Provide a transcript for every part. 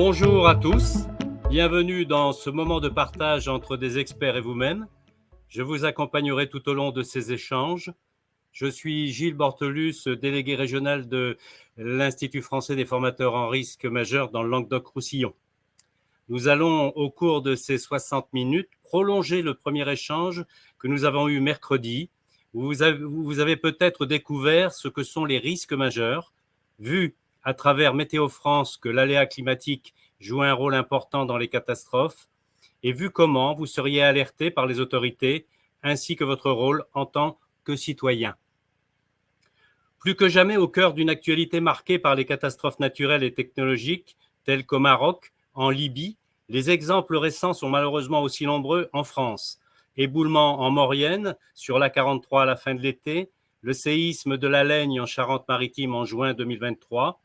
Bonjour à tous, bienvenue dans ce moment de partage entre des experts et vous-même. Je vous accompagnerai tout au long de ces échanges. Je suis Gilles Bortelus, délégué régional de l'Institut français des formateurs en risque majeur dans le Languedoc-Roussillon. Nous allons, au cours de ces 60 minutes, prolonger le premier échange que nous avons eu mercredi. Vous avez peut-être découvert ce que sont les risques majeurs, vu à travers Météo France que l'aléa climatique joue un rôle important dans les catastrophes, et vu comment vous seriez alerté par les autorités, ainsi que votre rôle en tant que citoyen. Plus que jamais au cœur d'une actualité marquée par les catastrophes naturelles et technologiques, telles qu'au Maroc, en Libye, les exemples récents sont malheureusement aussi nombreux en France. Éboulement en Maurienne, sur l'A43 à la fin de l'été, le séisme de la Laigne en Charente-Maritime en juin 2023,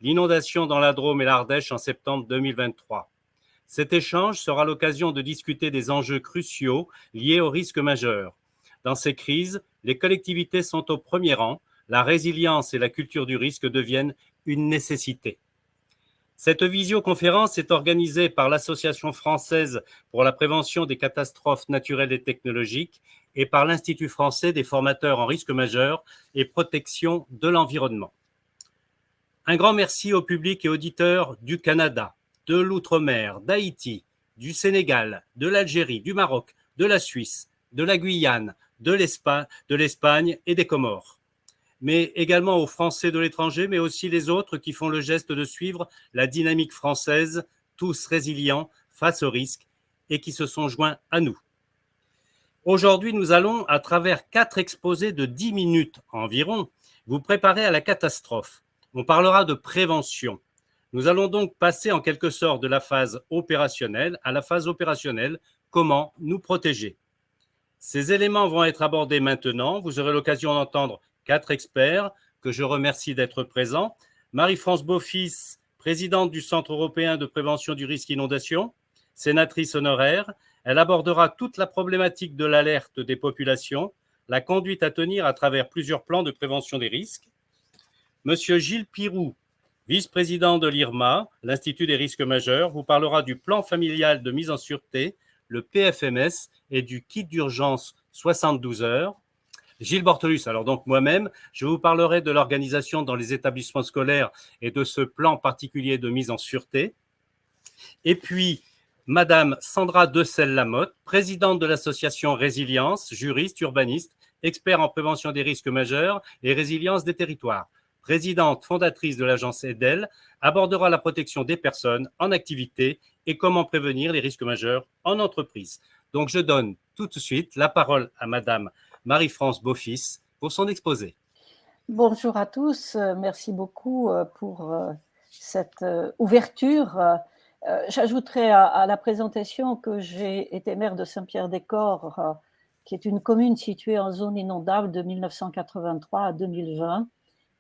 l'inondation dans la Drôme et l'Ardèche en septembre 2023. Cet échange sera l'occasion de discuter des enjeux cruciaux liés aux risques majeurs. Dans ces crises, les collectivités sont au premier rang, la résilience et la culture du risque deviennent une nécessité. Cette visioconférence est organisée par l'Association française pour la prévention des catastrophes naturelles et technologiques et par l'Institut français des formateurs en risque majeur et protection de l'environnement. Un grand merci au public et auditeurs du Canada, de l'Outre-mer, d'Haïti, du Sénégal, de l'Algérie, du Maroc, de la Suisse, de la Guyane, de l'Espagne et des Comores. Mais également aux Français de l'étranger, mais aussi les autres qui font le geste de suivre la dynamique française, tous résilients face aux risques et qui se sont joints à nous. Aujourd'hui, nous allons, à travers 4 exposés de 10 minutes environ, vous préparer à la catastrophe. On parlera de prévention. Nous allons donc passer en quelque sorte de la phase opérationnelle à la phase opérationnelle, comment nous protéger. Ces éléments vont être abordés maintenant. Vous aurez l'occasion d'entendre 4 experts que je remercie d'être présents. Marie-France Beaufils, présidente du Centre européen de prévention du risque inondation, sénatrice honoraire. Elle abordera toute la problématique de l'alerte des populations, la conduite à tenir à travers plusieurs plans de prévention des risques. Monsieur Gilles Piroux, vice-président de l'IRMA, l'Institut des risques majeurs, vous parlera du plan familial de mise en sûreté, le PFMS, et du kit d'urgence 72 heures. Gilles Bortelus, alors donc moi-même, je vous parlerai de l'organisation dans les établissements scolaires et de ce plan particulier de mise en sûreté. Et puis, Madame Sandra Decelles-Lamotte, présidente de l'association Résilience, juriste, urbaniste, expert en prévention des risques majeurs et résilience des territoires. Présidente fondatrice de l'agence EDEL, abordera la protection des personnes en activité et comment prévenir les risques majeurs en entreprise. Donc, je donne tout de suite la parole à Madame Marie-France Beaufils pour son exposé. Bonjour à tous, merci beaucoup pour cette ouverture. J'ajouterai à la présentation que j'ai été maire de Saint-Pierre-des-Corps, qui est une commune située en zone inondable de 1983 à 2020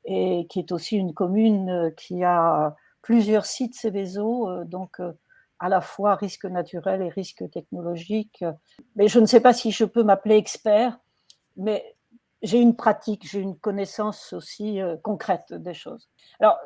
et qui est aussi une commune qui a plusieurs sites Seveso, donc à la fois risque naturel et risque technologique. Mais je ne sais pas si je peux m'appeler expert, mais j'ai une pratique, j'ai une connaissance aussi concrète des choses. Alors,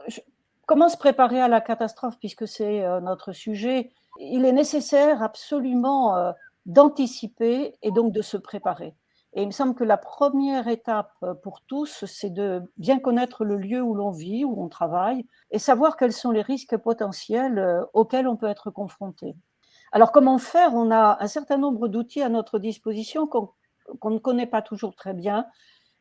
comment se préparer à la catastrophe, puisque c'est notre sujet? Il est nécessaire absolument d'anticiper et donc de se préparer. Et il me semble que la première étape pour tous, c'est de bien connaître le lieu où l'on vit, où on travaille, et savoir quels sont les risques potentiels auxquels on peut être confronté. Alors, comment faire? On a un certain nombre d'outils à notre disposition qu'on ne connaît pas toujours très bien.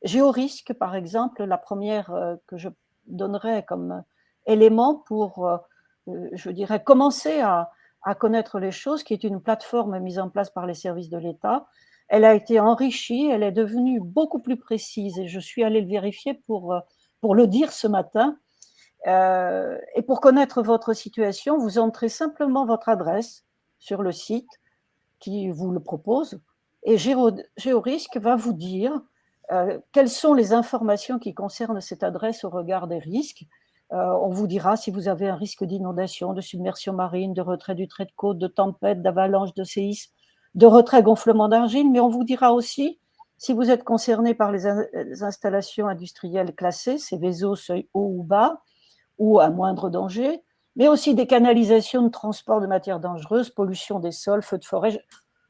Géorisque, par exemple, la première que je donnerais comme élément pour, je dirais, commencer à connaître les choses, qui est une plateforme mise en place par les services de l'État. Elle a été enrichie, elle est devenue beaucoup plus précise et je suis allée le vérifier pour le dire ce matin. Et pour connaître votre situation, vous entrez simplement votre adresse sur le site qui vous le propose et Géorisque va vous dire quelles sont les informations qui concernent cette adresse au regard des risques. On vous dira si vous avez un risque d'inondation, de submersion marine, de retrait du trait de côte, de tempête, d'avalanche, de séisme, de retrait gonflement d'argile, mais on vous dira aussi si vous êtes concerné par les installations industrielles classées, Seveso, seuil haut ou bas, ou à moindre danger, mais aussi des canalisations de transport de matières dangereuses, pollution des sols, feux de forêt.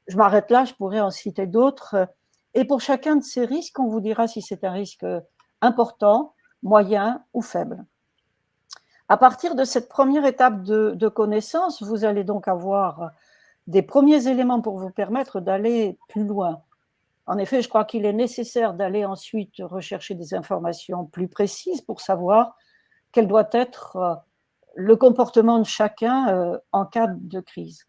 Je m'arrête là, je pourrais en citer d'autres. Et pour chacun de ces risques, on vous dira si c'est un risque important, moyen ou faible. À partir de cette première étape de connaissance, vous allez donc avoir des premiers éléments pour vous permettre d'aller plus loin. En effet, je crois qu'il est nécessaire d'aller ensuite rechercher des informations plus précises pour savoir quel doit être le comportement de chacun en cas de crise.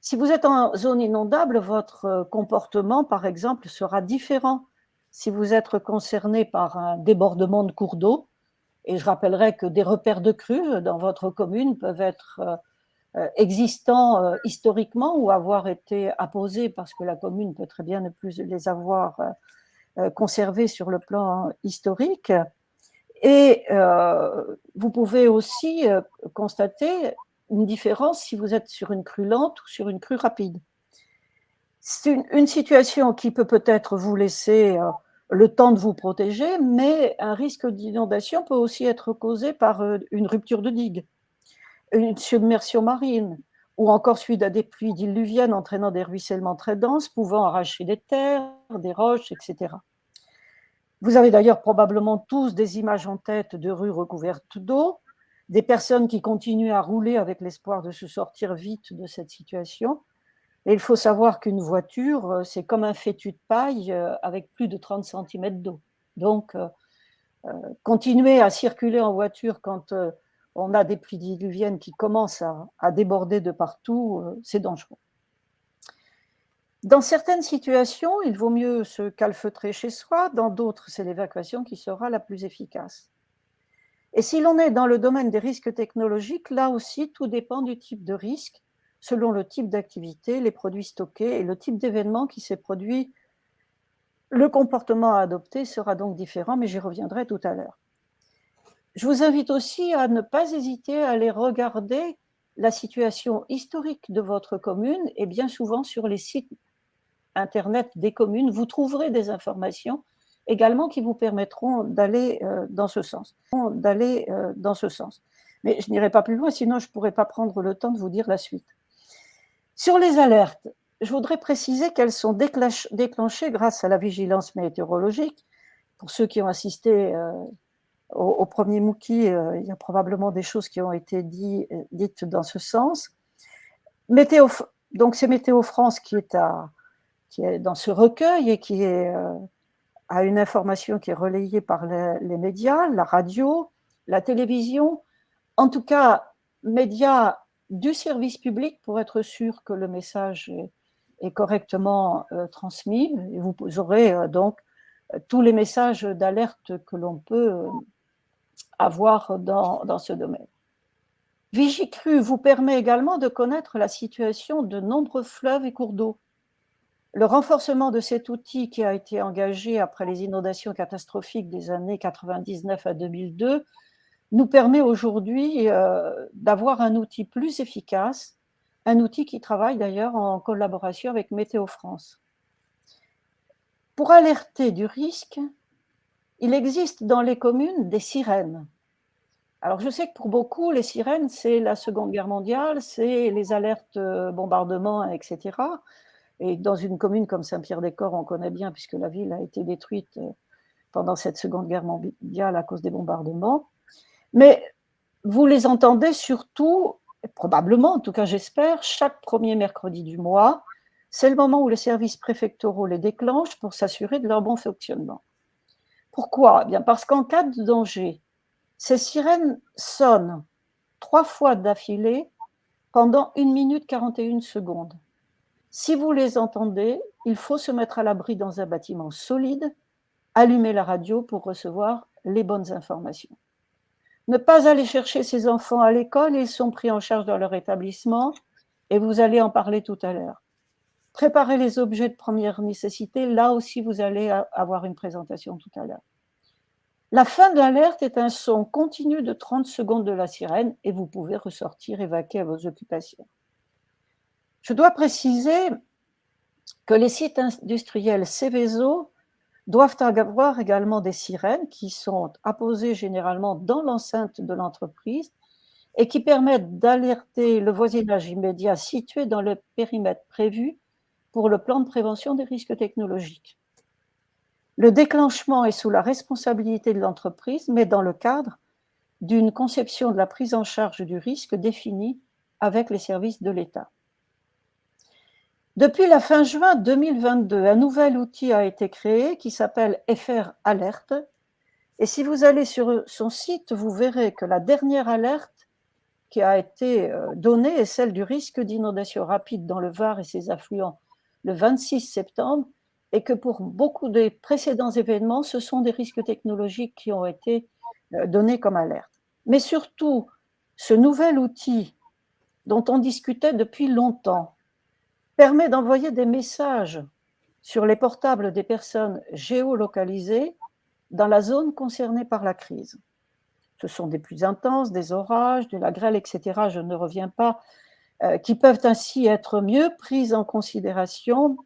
Si vous êtes en zone inondable, votre comportement, par exemple, sera différent si vous êtes concerné par un débordement de cours d'eau. Et je rappellerai que des repères de crues dans votre commune peuvent être existants historiquement ou avoir été apposés parce que la commune peut très bien ne plus les avoir conservés sur le plan historique. Et vous pouvez aussi constater une différence si vous êtes sur une crue lente ou sur une crue rapide. C'est une situation qui peut peut-être vous laisser le temps de vous protéger, mais un risque d'inondation peut aussi être causé par une rupture de digue, une submersion marine, ou encore suite à des pluies diluviennes entraînant des ruissellements très denses, pouvant arracher des terres, des roches, etc. Vous avez d'ailleurs probablement tous des images en tête de rues recouvertes d'eau, des personnes qui continuent à rouler avec l'espoir de se sortir vite de cette situation. Et il faut savoir qu'une voiture, c'est comme un fétu de paille avec plus de 30 cm d'eau. Donc, continuer à circuler en voiture quand on a des pluies diluviennes qui commencent à déborder de partout, c'est dangereux. Dans certaines situations, il vaut mieux se calfeutrer chez soi, dans d'autres, c'est l'évacuation qui sera la plus efficace. Et si l'on est dans le domaine des risques technologiques, là aussi, tout dépend du type de risque, selon le type d'activité, les produits stockés et le type d'événement qui s'est produit. Le comportement à adopter sera donc différent, mais j'y reviendrai tout à l'heure. Je vous invite aussi à ne pas hésiter à aller regarder la situation historique de votre commune, et bien souvent sur les sites Internet des communes, vous trouverez des informations également qui vous permettront d'aller dans ce sens. Mais je n'irai pas plus loin, sinon je ne pourrais pas prendre le temps de vous dire la suite. Sur les alertes, je voudrais préciser qu'elles sont déclenchées grâce à la vigilance météorologique. Pour ceux qui ont assisté au premier Mookie, il y a probablement des choses qui ont été dites dans ce sens. Donc c'est Météo France qui est dans ce recueil et qui a une information qui est relayée par les médias, la radio, la télévision, en tout cas, médias du service public pour être sûr que le message est correctement transmis. Et vous aurez donc tous les messages d'alerte que l'on peut avoir dans ce domaine. Vigicru vous permet également de connaître la situation de nombreux fleuves et cours d'eau. Le renforcement de cet outil qui a été engagé après les inondations catastrophiques des années 1999 à 2002 nous permet aujourd'hui d'avoir un outil plus efficace, un outil qui travaille d'ailleurs en collaboration avec Météo France. Pour alerter du risque, il existe dans les communes des sirènes. Alors je sais que pour beaucoup, les sirènes, c'est la Seconde Guerre mondiale, c'est les alertes bombardements, etc. Et dans une commune comme Saint-Pierre-des-Corps, on connaît bien, puisque la ville a été détruite pendant cette Seconde Guerre mondiale à cause des bombardements. Mais vous les entendez surtout, probablement, en tout cas j'espère, chaque premier mercredi du mois. C'est le moment où les services préfectoraux les déclenchent pour s'assurer de leur bon fonctionnement. Pourquoi ? Eh bien parce qu'en cas de danger, ces sirènes sonnent 3 fois d'affilée pendant 1 minute 41 secondes. Si vous les entendez, il faut se mettre à l'abri dans un bâtiment solide, allumer la radio pour recevoir les bonnes informations. Ne pas aller chercher ses enfants à l'école, ils sont pris en charge dans leur établissement et vous allez en parler tout à l'heure. Préparer les objets de première nécessité, là aussi vous allez avoir une présentation tout à l'heure. La fin de l'alerte est un son continu de 30 secondes de la sirène et vous pouvez ressortir et vaquer à vos occupations. Je dois préciser que les sites industriels Seveso doivent avoir également des sirènes qui sont apposées généralement dans l'enceinte de l'entreprise et qui permettent d'alerter le voisinage immédiat situé dans le périmètre prévu pour le plan de prévention des risques technologiques. Le déclenchement est sous la responsabilité de l'entreprise, mais dans le cadre d'une conception de la prise en charge du risque définie avec les services de l'État. Depuis la fin juin 2022, un nouvel outil a été créé qui s'appelle FR Alert. Et si vous allez sur son site, vous verrez que la dernière alerte qui a été donnée est celle du risque d'inondation rapide dans le Var et ses affluents le 26 septembre, et que pour beaucoup des précédents événements, ce sont des risques technologiques qui ont été donnés comme alerte. Mais surtout, ce nouvel outil dont on discutait depuis longtemps permet d'envoyer des messages sur les portables des personnes géolocalisées dans la zone concernée par la crise. Ce sont des pluies intenses, des orages, de la grêle, etc. Je ne reviens pas, qui peuvent ainsi être mieux prises en considération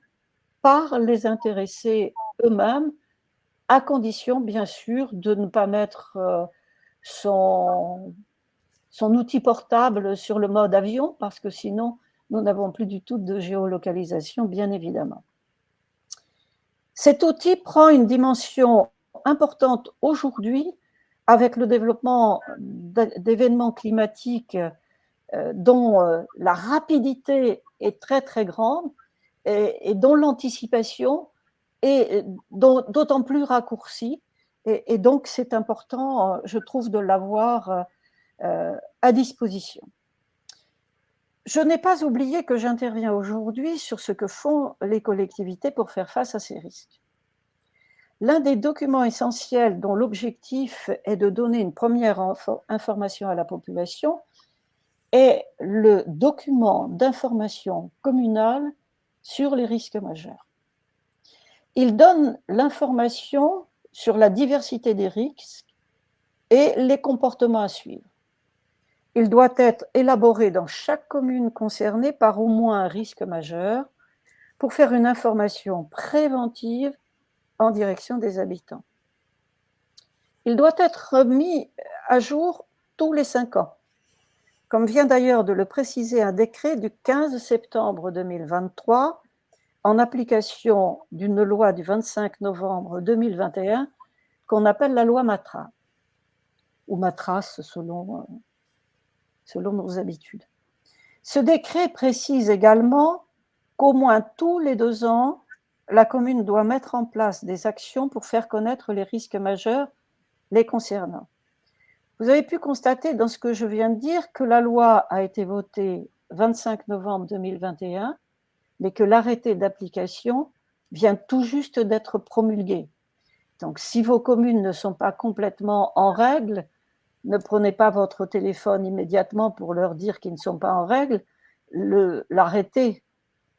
par les intéressés eux-mêmes, à condition, bien sûr, de ne pas mettre son outil portable sur le mode avion, parce que sinon, nous n'avons plus du tout de géolocalisation, bien évidemment. Cet outil prend une dimension importante aujourd'hui avec le développement d'événements climatiques dont la rapidité est très très grande et dont l'anticipation est d'autant plus raccourcie. Et donc c'est important, je trouve, de l'avoir à disposition. Je n'ai pas oublié que j'interviens aujourd'hui sur ce que font les collectivités pour faire face à ces risques. L'un des documents essentiels dont l'objectif est de donner une première information à la population est le document d'information communal sur les risques majeurs. Il donne l'information sur la diversité des risques et les comportements à suivre. Il doit être élaboré dans chaque commune concernée par au moins un risque majeur pour faire une information préventive en direction des habitants. Il doit être remis à jour tous les 5 ans, comme vient d'ailleurs de le préciser un décret du 15 septembre 2023, en application d'une loi du 25 novembre 2021, qu'on appelle la loi Matra, ou Matras selon nos habitudes. Ce décret précise également qu'au moins tous les 2 ans, la commune doit mettre en place des actions pour faire connaître les risques majeurs les concernant. Vous avez pu constater dans ce que je viens de dire que la loi a été votée 25 novembre 2021, mais que l'arrêté d'application vient tout juste d'être promulgué. Donc, si vos communes ne sont pas complètement en règle, ne prenez pas votre téléphone immédiatement pour leur dire qu'ils ne sont pas en règle. L'arrêté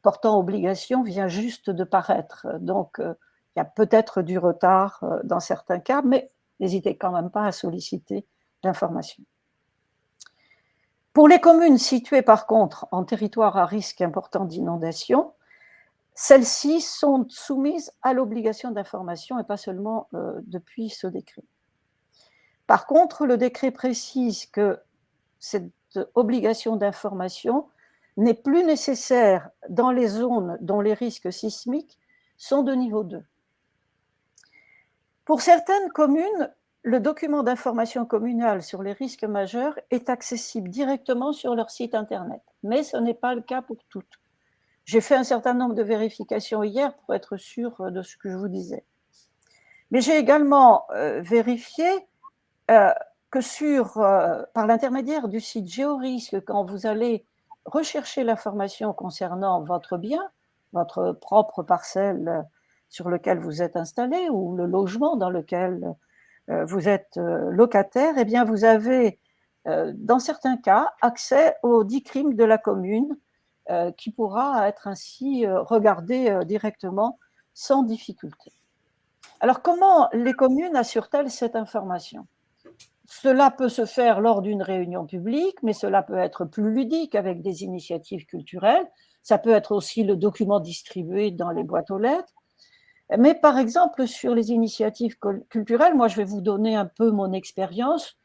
portant obligation vient juste de paraître. Donc, il y a peut-être du retard dans certains cas, mais n'hésitez quand même pas à solliciter l'information. Pour les communes situées, par contre, en territoire à risque important d'inondation, celles-ci sont soumises à l'obligation d'information et pas seulement depuis ce décret. Par contre, le décret précise que cette obligation d'information n'est plus nécessaire dans les zones dont les risques sismiques sont de niveau 2. Pour certaines communes, le document d'information communale sur les risques majeurs est accessible directement sur leur site internet, mais ce n'est pas le cas pour toutes. J'ai fait un certain nombre de vérifications hier pour être sûr de ce que je vous disais. Mais j'ai également vérifié que par l'intermédiaire du site Géorisque, quand vous allez rechercher l'information concernant votre bien, votre propre parcelle sur lequel vous êtes installé ou le logement dans lequel vous êtes locataire, eh bien vous avez, dans certains cas, accès aux 10 crimes de la commune qui pourra être ainsi regardé directement sans difficulté. Alors, comment les communes assurent-elles cette information ? Cela peut se faire lors d'une réunion publique, mais cela peut être plus ludique avec des initiatives culturelles. Ça peut être aussi le document distribué dans les boîtes aux lettres. Mais par exemple, sur les initiatives culturelles, moi je vais vous donner un peu mon expérience.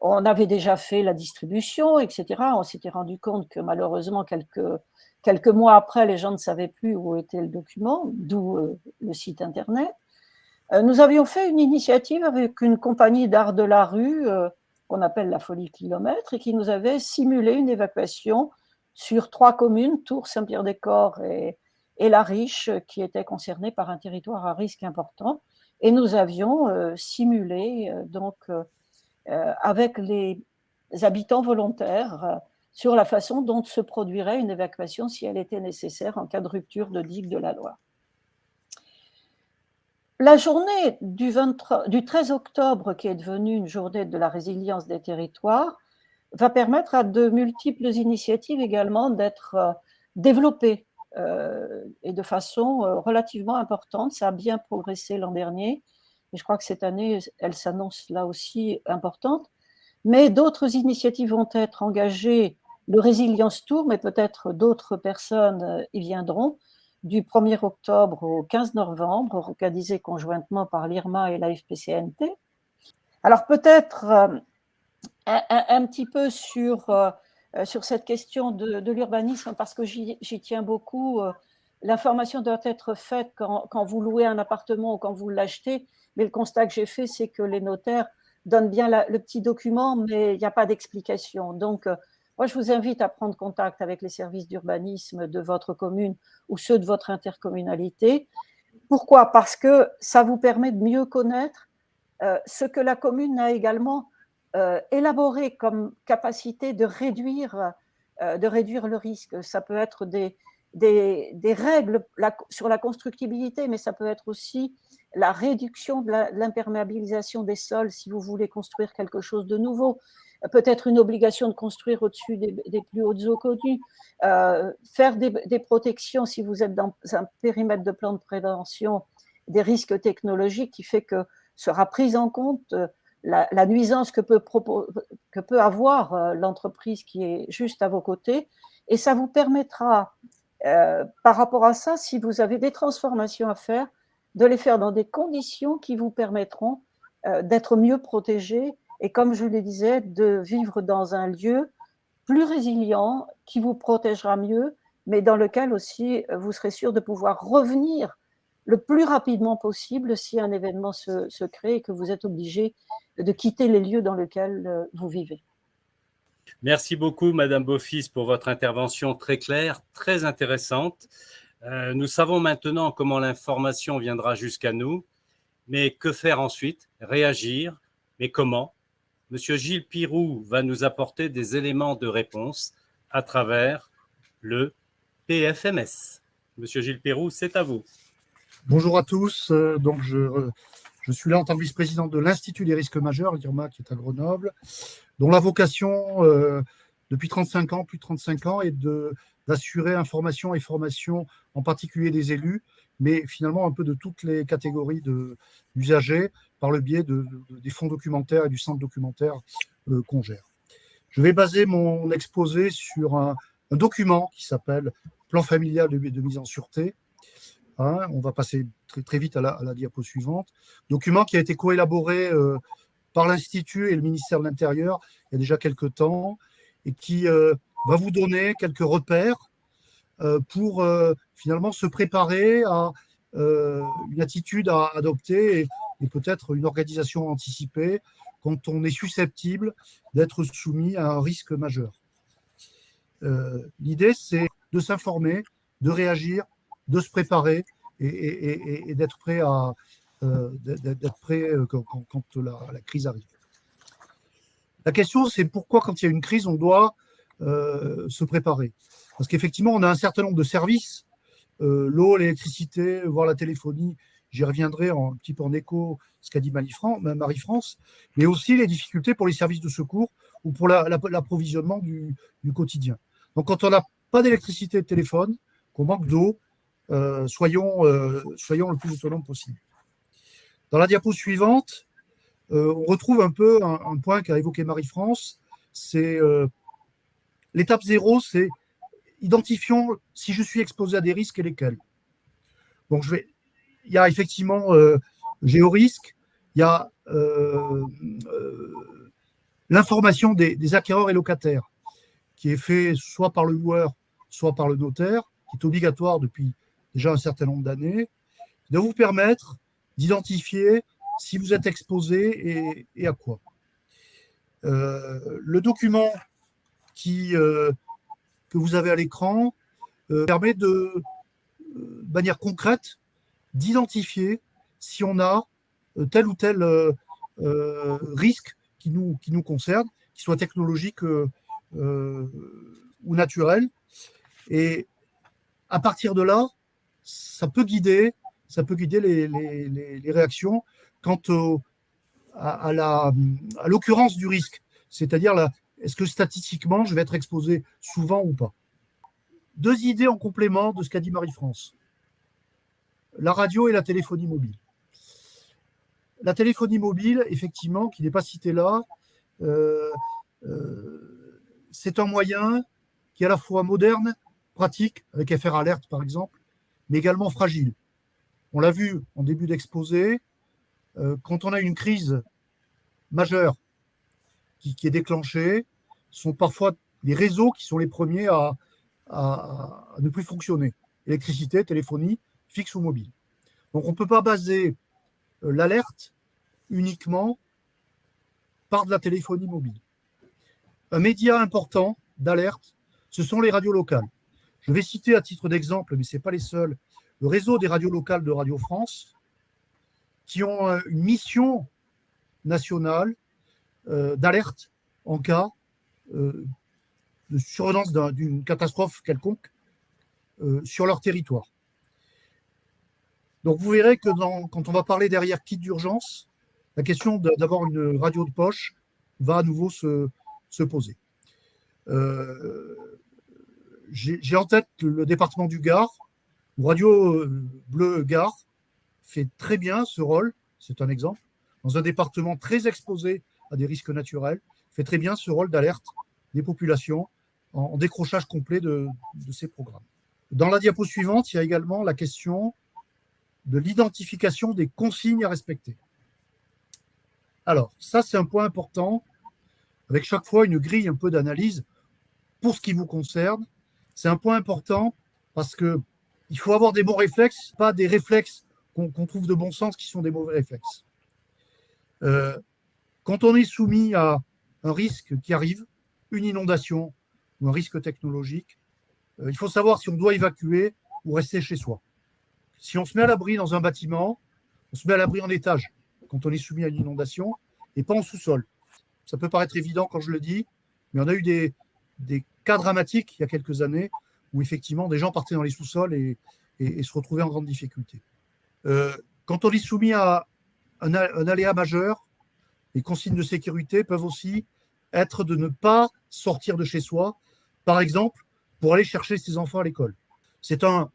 On avait déjà fait la distribution, etc. On s'était rendu compte que malheureusement, quelques mois après, les gens ne savaient plus où était le document, d'où le site Internet. Nous avions fait une initiative avec une compagnie d'art de la rue qu'on appelle la Folie Kilomètre et qui nous avait simulé une évacuation sur 3 communes, Tours, Saint-Pierre-des-Corps et La Riche, qui étaient concernées par un territoire à risque important. Et nous avions simulé avec les habitants volontaires sur la façon dont se produirait une évacuation si elle était nécessaire en cas de rupture de digue de la Loire. La journée du 13 octobre, qui est devenue une journée de la résilience des territoires, va permettre à de multiples initiatives également d'être développées et de façon relativement importante. Ça a bien progressé l'an dernier et je crois que cette année, elle s'annonce là aussi importante. Mais d'autres initiatives vont être engagées, le Résilience Tour, mais peut-être d'autres personnes y viendront, du 1er octobre au 15 novembre, organisé conjointement par l'IRMA et la FPCNT. Alors peut-être un petit peu sur cette question de l'urbanisme, parce que j'y tiens beaucoup. L'information doit être faite quand vous louez un appartement ou quand vous l'achetez, mais le constat que j'ai fait, c'est que les notaires donnent bien le petit document, mais il n'y a pas d'explication. Donc, moi, je vous invite à prendre contact avec les services d'urbanisme de votre commune ou ceux de votre intercommunalité. Pourquoi? Parce que ça vous permet de mieux connaître ce que la commune a également élaboré comme capacité de réduire le risque. Ça peut être des règles sur la constructibilité, mais ça peut être aussi la réduction de l'imperméabilisation des sols si vous voulez construire quelque chose de nouveau. Peut-être une obligation de construire au-dessus des plus hautes eaux connues, faire des protections si vous êtes dans un périmètre de plan de prévention des risques technologiques qui fait que sera prise en compte la nuisance que peut avoir l'entreprise qui est juste à vos côtés. Et ça vous permettra, par rapport à ça, si vous avez des transformations à faire, de les faire dans des conditions qui vous permettront d'être mieux protégés et, comme je le disais, de vivre dans un lieu plus résilient, qui vous protégera mieux, mais dans lequel aussi vous serez sûr de pouvoir revenir le plus rapidement possible si un événement se crée et que vous êtes obligé de quitter les lieux dans lesquels vous vivez. Merci beaucoup, Madame Beaufils, pour votre intervention très claire, très intéressante. Nous savons maintenant comment l'information viendra jusqu'à nous, mais que faire ensuite? Réagir, mais comment? Monsieur Gilles Pirou va nous apporter des éléments de réponse à travers le PFMS. Monsieur Gilles Pirou, c'est à vous. Bonjour à tous. Donc je suis là en tant que vice-président de l'Institut des risques majeurs, l'IRMA, qui est à Grenoble, dont la vocation, depuis 35 ans, plus de 35 ans, est d'assurer information et formation, en particulier des élus, mais finalement un peu de toutes les catégories d'usagers, par le biais des fonds documentaires et du centre documentaire qu'on gère. Je vais baser mon exposé sur un document qui s'appelle Plan familial de mise en sûreté. On va passer très, très vite à la diapo suivante. Document qui a été coélaboré par l'Institut et le ministère de l'Intérieur il y a déjà quelques temps et qui va vous donner quelques repères pour finalement se préparer à une attitude à adopter et peut-être une organisation anticipée quand on est susceptible d'être soumis à un risque majeur. L'idée, c'est de s'informer, de réagir, de se préparer et d'être prêt quand la crise arrive. La question, c'est pourquoi, quand il y a une crise, on doit se préparer. Parce qu'effectivement, on a un certain nombre de services, l'eau, l'électricité, voire la téléphonie, j'y reviendrai un petit peu en écho ce qu'a dit Marie-France, mais aussi les difficultés pour les services de secours ou pour l'approvisionnement du quotidien. Donc, quand on n'a pas d'électricité et de téléphone, qu'on manque d'eau, soyons le plus autonomes possible. Dans la diapo suivante, on retrouve un peu un point qu'a évoqué Marie-France, c'est l'étape 0, c'est identifions si je suis exposé à des risques et lesquels. Donc, il y a effectivement géorisque, il y a l'information des acquéreurs et locataires, qui est fait soit par le loueur, soit par le notaire, qui est obligatoire depuis déjà un certain nombre d'années, qui doit vous permettre d'identifier si vous êtes exposé et à quoi. Le document que vous avez à l'écran permet de manière concrète d'identifier si on a tel ou tel risque qui nous concerne, qu'il soit technologique ou naturel. Et à partir de là, ça peut guider les réactions quant à l'occurrence du risque. C'est-à-dire, est-ce que statistiquement, je vais être exposé souvent ou pas? Deux idées en complément de ce qu'a dit Marie-France. La radio et la téléphonie mobile. La téléphonie mobile, effectivement, qui n'est pas citée là, c'est un moyen qui est à la fois moderne, pratique, avec FR Alert par exemple, mais également fragile. On l'a vu en début d'exposé, quand on a une crise majeure qui est déclenchée, ce sont parfois les réseaux qui sont les premiers à ne plus fonctionner. Électricité, téléphonie, fixe ou mobile. Donc on ne peut pas baser l'alerte uniquement par de la téléphonie mobile. Un média important d'alerte, ce sont les radios locales. Je vais citer à titre d'exemple, mais ce n'est pas les seuls, le réseau des radios locales de Radio France, qui ont une mission nationale d'alerte en cas de survenance d'une catastrophe quelconque sur leur territoire. Donc vous verrez que quand on va parler derrière kit d'urgence, la question d'avoir une radio de poche va à nouveau se poser. J'ai en tête le département du Gard, où Radio Bleu Gard fait très bien ce rôle, c'est un exemple, dans un département très exposé à des risques naturels, fait très bien ce rôle d'alerte des populations en décrochage complet de ces programmes. Dans la diapo suivante, il y a également la question de l'identification des consignes à respecter. Alors, ça, c'est un point important, avec chaque fois une grille un peu d'analyse pour ce qui vous concerne. C'est un point important parce qu'il faut avoir des bons réflexes, pas des réflexes qu'on trouve de bon sens qui sont des mauvais réflexes. Quand on est soumis à un risque qui arrive, une inondation ou un risque technologique, il faut savoir si on doit évacuer ou rester chez soi. Si on se met à l'abri dans un bâtiment, on se met à l'abri en étage quand on est soumis à une inondation et pas en sous-sol. Ça peut paraître évident quand je le dis, mais on a eu des cas dramatiques il y a quelques années où effectivement des gens partaient dans les sous-sols et se retrouvaient en grande difficulté. Quand on est soumis à un aléa majeur, les consignes de sécurité peuvent aussi être de ne pas sortir de chez soi, par exemple, pour aller chercher ses enfants à l'école. C'est un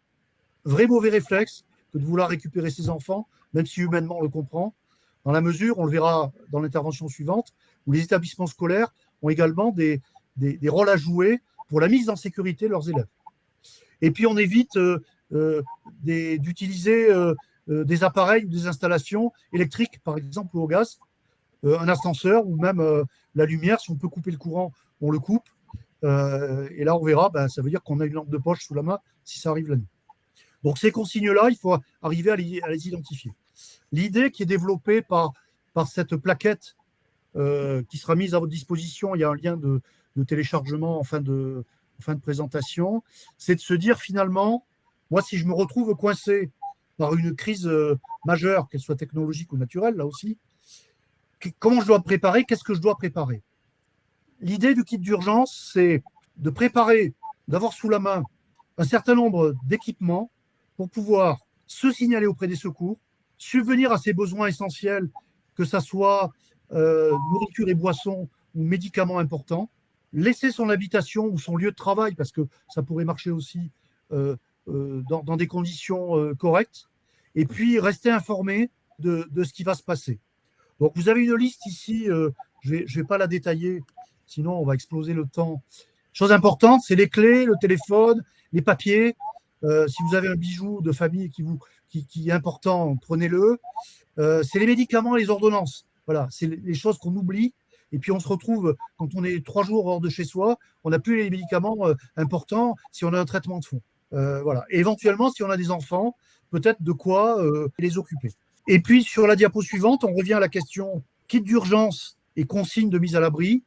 vrai mauvais réflexe que de vouloir récupérer ses enfants, même si humainement on le comprend, dans la mesure, on le verra dans l'intervention suivante, où les établissements scolaires ont également des rôles à jouer pour la mise en sécurité de leurs élèves. Et puis on évite d'utiliser des appareils ou des installations électriques, par exemple, ou au gaz, un ascenseur ou même la lumière. Si on peut couper le courant, on le coupe. Et là, on verra, ça veut dire qu'on a une lampe de poche sous la main si ça arrive la nuit. Donc ces consignes-là, il faut arriver à les identifier. L'idée qui est développée par cette plaquette qui sera mise à votre disposition, il y a un lien de téléchargement en fin de présentation, c'est de se dire finalement, moi si je me retrouve coincé par une crise majeure, qu'elle soit technologique ou naturelle, là aussi, comment je dois me préparer, qu'est-ce que je dois préparer? L'idée du kit d'urgence, c'est de préparer, d'avoir sous la main un certain nombre d'équipements pour pouvoir se signaler auprès des secours, subvenir à ses besoins essentiels, que ce soit nourriture et boissons ou médicaments importants, laisser son habitation ou son lieu de travail, parce que ça pourrait marcher aussi dans des conditions correctes, et puis rester informé de ce qui va se passer. Donc vous avez une liste ici, je vais pas la détailler, sinon on va exploser le temps. Chose importante, c'est les clés, le téléphone, les papiers. Si vous avez un bijou de famille qui est important, prenez-le. C'est les médicaments et les ordonnances. Voilà, c'est les choses qu'on oublie. Et puis on se retrouve, quand on est 3 jours hors de chez soi, on n'a plus les médicaments importants si on a un traitement de fond. Voilà. Et éventuellement, si on a des enfants, peut-être de quoi les occuper. Et puis sur la diapo suivante, on revient à la question kit d'urgence et consigne de mise à l'abri,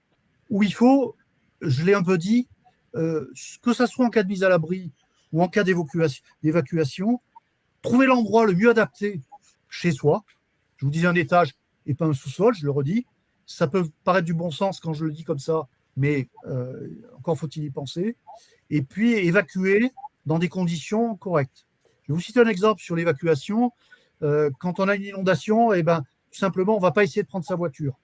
où il faut, je l'ai un peu dit, que ça soit en cas de mise à l'abri ou en cas d'évacuation, trouver l'endroit le mieux adapté chez soi. Je vous disais un étage et pas un sous-sol, je le redis. Ça peut paraître du bon sens quand je le dis comme ça, mais encore faut-il y penser. Et puis évacuer dans des conditions correctes. Je vais vous citer un exemple sur l'évacuation. Quand on a une inondation, tout simplement, on ne va pas essayer de prendre sa voiture.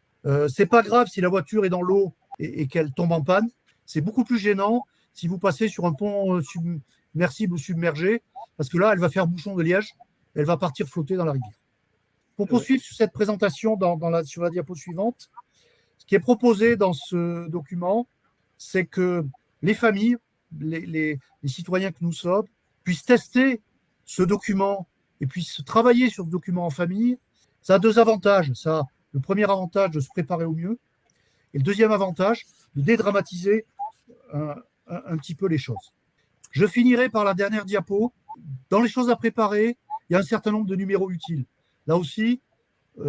C'est pas grave si la voiture est dans l'eau et qu'elle tombe en panne. C'est beaucoup plus gênant si vous passez sur un pont submersible ou submergé, parce que là, elle va faire bouchon de liège, elle va partir flotter dans la rivière. Pour poursuivre sur cette présentation sur la diapo suivante, ce qui est proposé dans ce document, c'est que les familles, les citoyens que nous sommes, puissent tester ce document et puissent travailler sur ce document en famille. Ça a 2 avantages. Ça a le premier avantage de se préparer au mieux et le deuxième avantage de dédramatiser un petit peu les choses. Je finirai par la dernière diapo. Dans les choses à préparer, il y a un certain nombre de numéros utiles. Là aussi,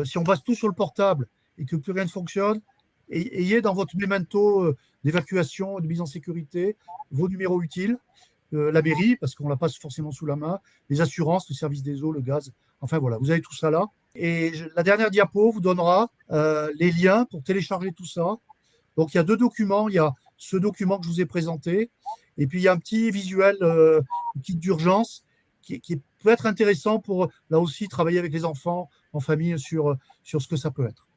si on base tout sur le portable et que plus rien ne fonctionne, ayez dans votre memento d'évacuation, de mise en sécurité, vos numéros utiles, la mairie, parce qu'on ne l'a pas forcément sous la main, les assurances, le service des eaux, le gaz, enfin voilà, vous avez tout ça là. Et la dernière diapo vous donnera les liens pour télécharger tout ça. Donc il y a 2 documents, il y a ce document que je vous ai présenté, et puis il y a un petit visuel kit d'urgence qui peut être intéressant pour, là aussi, travailler avec les enfants en famille sur ce que ça peut être.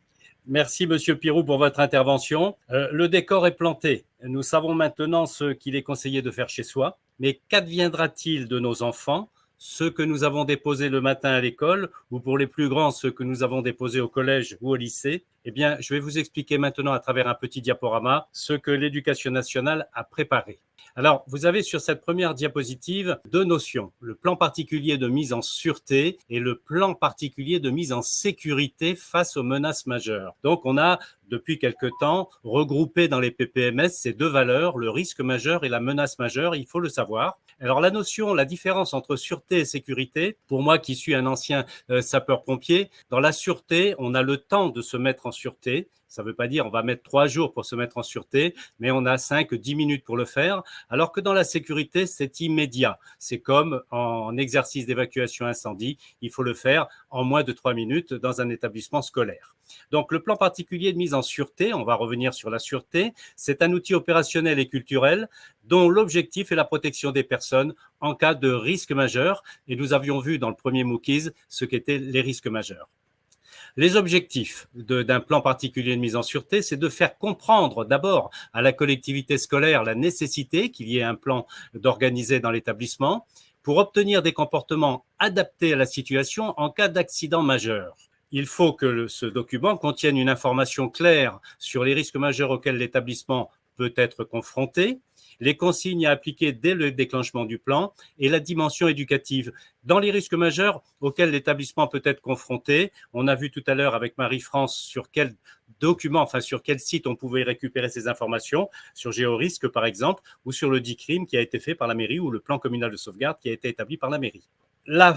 Merci, Monsieur Pirou, pour votre intervention. Le décor est planté. Nous savons maintenant ce qu'il est conseillé de faire chez soi. Mais qu'adviendra-t-il de nos enfants, ceux que nous avons déposés le matin à l'école, ou pour les plus grands, ceux que nous avons déposés au collège ou au lycée? Eh bien, je vais vous expliquer maintenant à travers un petit diaporama ce que l'Éducation nationale a préparé. Alors, vous avez sur cette première diapositive 2 notions, le plan particulier de mise en sûreté et le plan particulier de mise en sécurité face aux menaces majeures. Donc, on a, depuis quelque temps, regroupé dans les PPMS ces 2 valeurs, le risque majeur et la menace majeure, il faut le savoir. Alors, la différence entre sûreté et sécurité, pour moi qui suis un ancien sapeur-pompier, dans la sûreté, on a le temps de se mettre en sûreté. Ça ne veut pas dire on va mettre 3 jours pour se mettre en sûreté, mais on a 5-10 minutes pour le faire. Alors que dans la sécurité, c'est immédiat. C'est comme en exercice d'évacuation incendie, il faut le faire en moins de 3 minutes dans un établissement scolaire. Donc le plan particulier de mise en sûreté, on va revenir sur la sûreté, c'est un outil opérationnel et culturel dont l'objectif est la protection des personnes en cas de risque majeur. Et nous avions vu dans le premier MOOCs ce qu'étaient les risques majeurs. Les objectifs d'un plan particulier de mise en sûreté, c'est de faire comprendre d'abord à la collectivité scolaire la nécessité qu'il y ait un plan d'organiser dans l'établissement pour obtenir des comportements adaptés à la situation en cas d'accident majeur. Il faut que ce document contienne une information claire sur les risques majeurs auxquels l'établissement peut être confronté, les consignes à appliquer dès le déclenchement du plan et la dimension éducative. Dans les risques majeurs auxquels l'établissement peut être confronté, on a vu tout à l'heure avec Marie-France sur quel sur quel site on pouvait récupérer ces informations, sur GeoRisque par exemple, ou sur le DICRIM qui a été fait par la mairie ou le plan communal de sauvegarde qui a été établi par la mairie.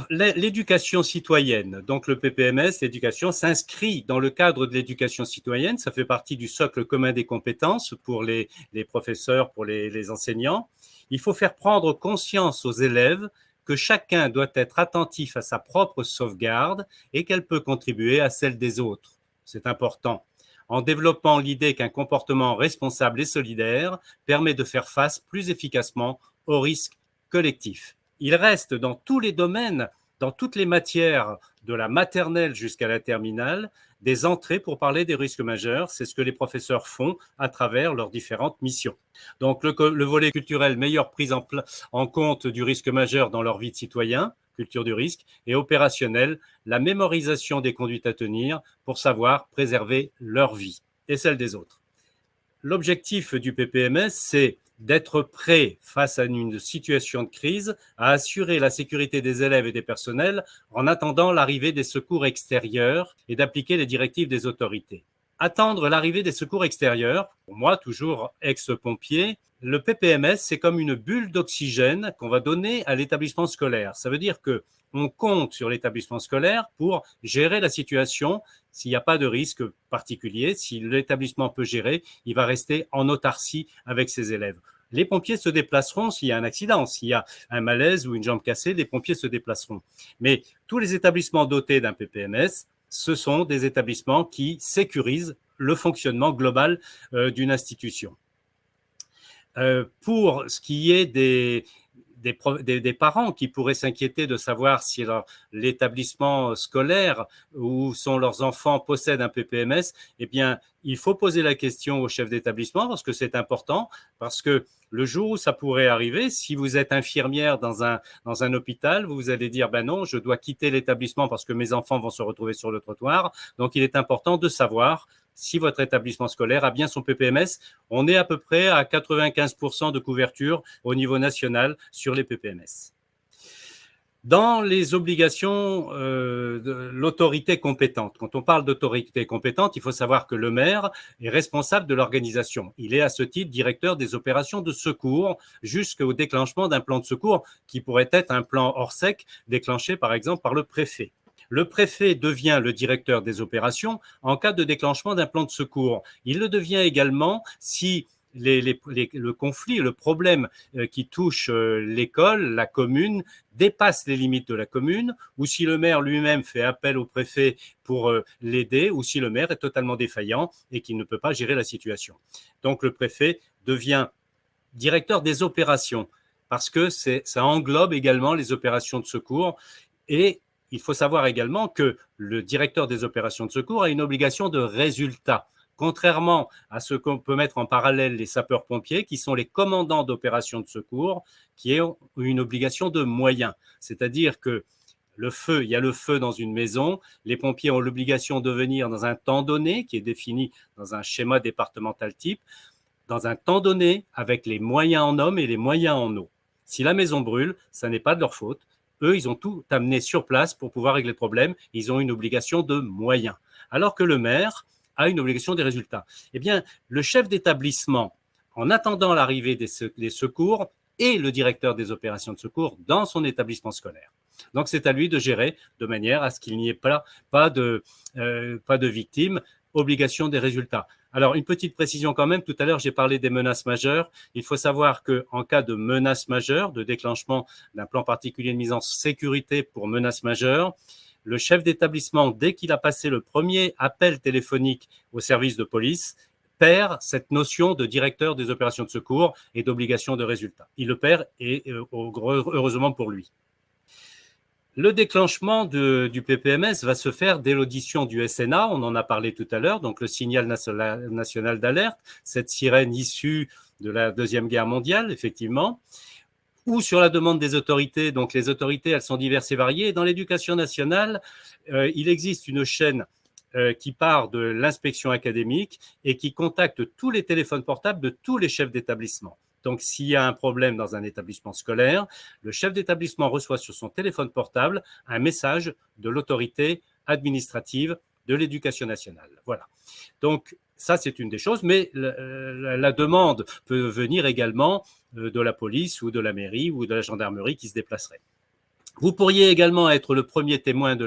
L'éducation citoyenne, donc le PPMS, l'éducation s'inscrit dans le cadre de l'éducation citoyenne, ça fait partie du socle commun des compétences pour les professeurs, pour les enseignants. Il faut faire prendre conscience aux élèves que chacun doit être attentif à sa propre sauvegarde et qu'elle peut contribuer à celle des autres. C'est important. En développant l'idée qu'un comportement responsable et solidaire permet de faire face plus efficacement aux risques collectifs. Il reste dans tous les domaines, dans toutes les matières, de la maternelle jusqu'à la terminale, des entrées pour parler des risques majeurs. C'est ce que les professeurs font à travers leurs différentes missions. Donc le volet culturel, meilleure prise en compte du risque majeur dans leur vie de citoyen, culture du risque, et opérationnel, la mémorisation des conduites à tenir pour savoir préserver leur vie et celle des autres. L'objectif du PPMS, c'est d'être prêt face à une situation de crise, à assurer la sécurité des élèves et des personnels en attendant l'arrivée des secours extérieurs et d'appliquer les directives des autorités. attendre l'arrivée des secours extérieurs. Pour moi, toujours ex-pompier, le PPMS, c'est comme une bulle d'oxygène qu'on va donner à l'établissement scolaire. Ça veut dire que on compte sur l'établissement scolaire pour gérer la situation. S'il n'y a pas de risque particulier, si l'établissement peut gérer, il va rester en autarcie avec ses élèves. Les pompiers se déplaceront s'il y a un accident, s'il y a un malaise ou une jambe cassée, les pompiers se déplaceront. Mais tous les établissements dotés d'un PPMS, ce sont des établissements qui sécurisent le fonctionnement global d'une institution. Pour ce qui est des parents qui pourraient s'inquiéter de savoir si l'établissement scolaire où sont leurs enfants possède un PPMS, eh bien, il faut poser la question au chef d'établissement parce que c'est important, parce que le jour où ça pourrait arriver, si vous êtes infirmière dans un hôpital, vous allez dire, ben non, je dois quitter l'établissement parce que mes enfants vont se retrouver sur le trottoir. Donc, il est important de savoir si votre établissement scolaire a bien son PPMS. On est à peu près à 95% de couverture au niveau national sur les PPMS. Dans les obligations de l'autorité compétente, quand on parle d'autorité compétente, il faut savoir que le maire est responsable de l'organisation. Il est à ce titre directeur des opérations de secours jusqu'au déclenchement d'un plan de secours qui pourrait être un plan hors sec déclenché par exemple par le préfet. Le préfet devient le directeur des opérations en cas de déclenchement d'un plan de secours. Il le devient également si le conflit, le problème qui touche l'école, la commune, dépasse les limites de la commune, ou si le maire lui-même fait appel au préfet pour l'aider, ou si le maire est totalement défaillant et qu'il ne peut pas gérer la situation. Donc le préfet devient directeur des opérations, parce que ça englobe également les opérations de secours. Et il faut savoir également que le directeur des opérations de secours a une obligation de résultat. Contrairement à ce qu'on peut mettre en parallèle les sapeurs-pompiers, qui sont les commandants d'opérations de secours, qui ont une obligation de moyens. C'est-à-dire que il y a le feu dans une maison, les pompiers ont l'obligation de venir dans un temps donné, qui est défini dans un schéma départemental type, dans un temps donné, avec les moyens en hommes et les moyens en eau. Si la maison brûle, ça n'est pas de leur faute. Eux, ils ont tout amené sur place pour pouvoir régler le problème. Ils ont une obligation de moyens. Alors que le maire a une obligation des résultats. Eh bien, le chef d'établissement, en attendant l'arrivée des secours, est le directeur des opérations de secours dans son établissement scolaire. Donc, c'est à lui de gérer de manière à ce qu'il n'y ait pas de victimes, obligation des résultats. Alors, une petite précision quand même, tout à l'heure, j'ai parlé des menaces majeures. Il faut savoir qu'en cas de menace majeure, de déclenchement d'un plan particulier de mise en sécurité pour menace majeure, le chef d'établissement, dès qu'il a passé le premier appel téléphonique au service de police, perd cette notion de directeur des opérations de secours et d'obligation de résultat. Il le perd et heureusement pour lui. Le déclenchement du PPMS va se faire dès l'audition du SNA, on en a parlé tout à l'heure, donc le signal national d'alerte, cette sirène issue de la Deuxième Guerre mondiale, effectivement, ou sur la demande des autorités. Donc les autorités, elles sont diverses et variées. Dans l'éducation nationale, il existe une chaîne qui part de l'inspection académique et qui contacte tous les téléphones portables de tous les chefs d'établissement. Donc, s'il y a un problème dans un établissement scolaire, le chef d'établissement reçoit sur son téléphone portable un message de l'autorité administrative de l'éducation nationale. Voilà. Donc, ça, c'est une des choses, mais la demande peut venir également de la police ou de la mairie ou de la gendarmerie qui se déplacerait. Vous pourriez également être le premier témoin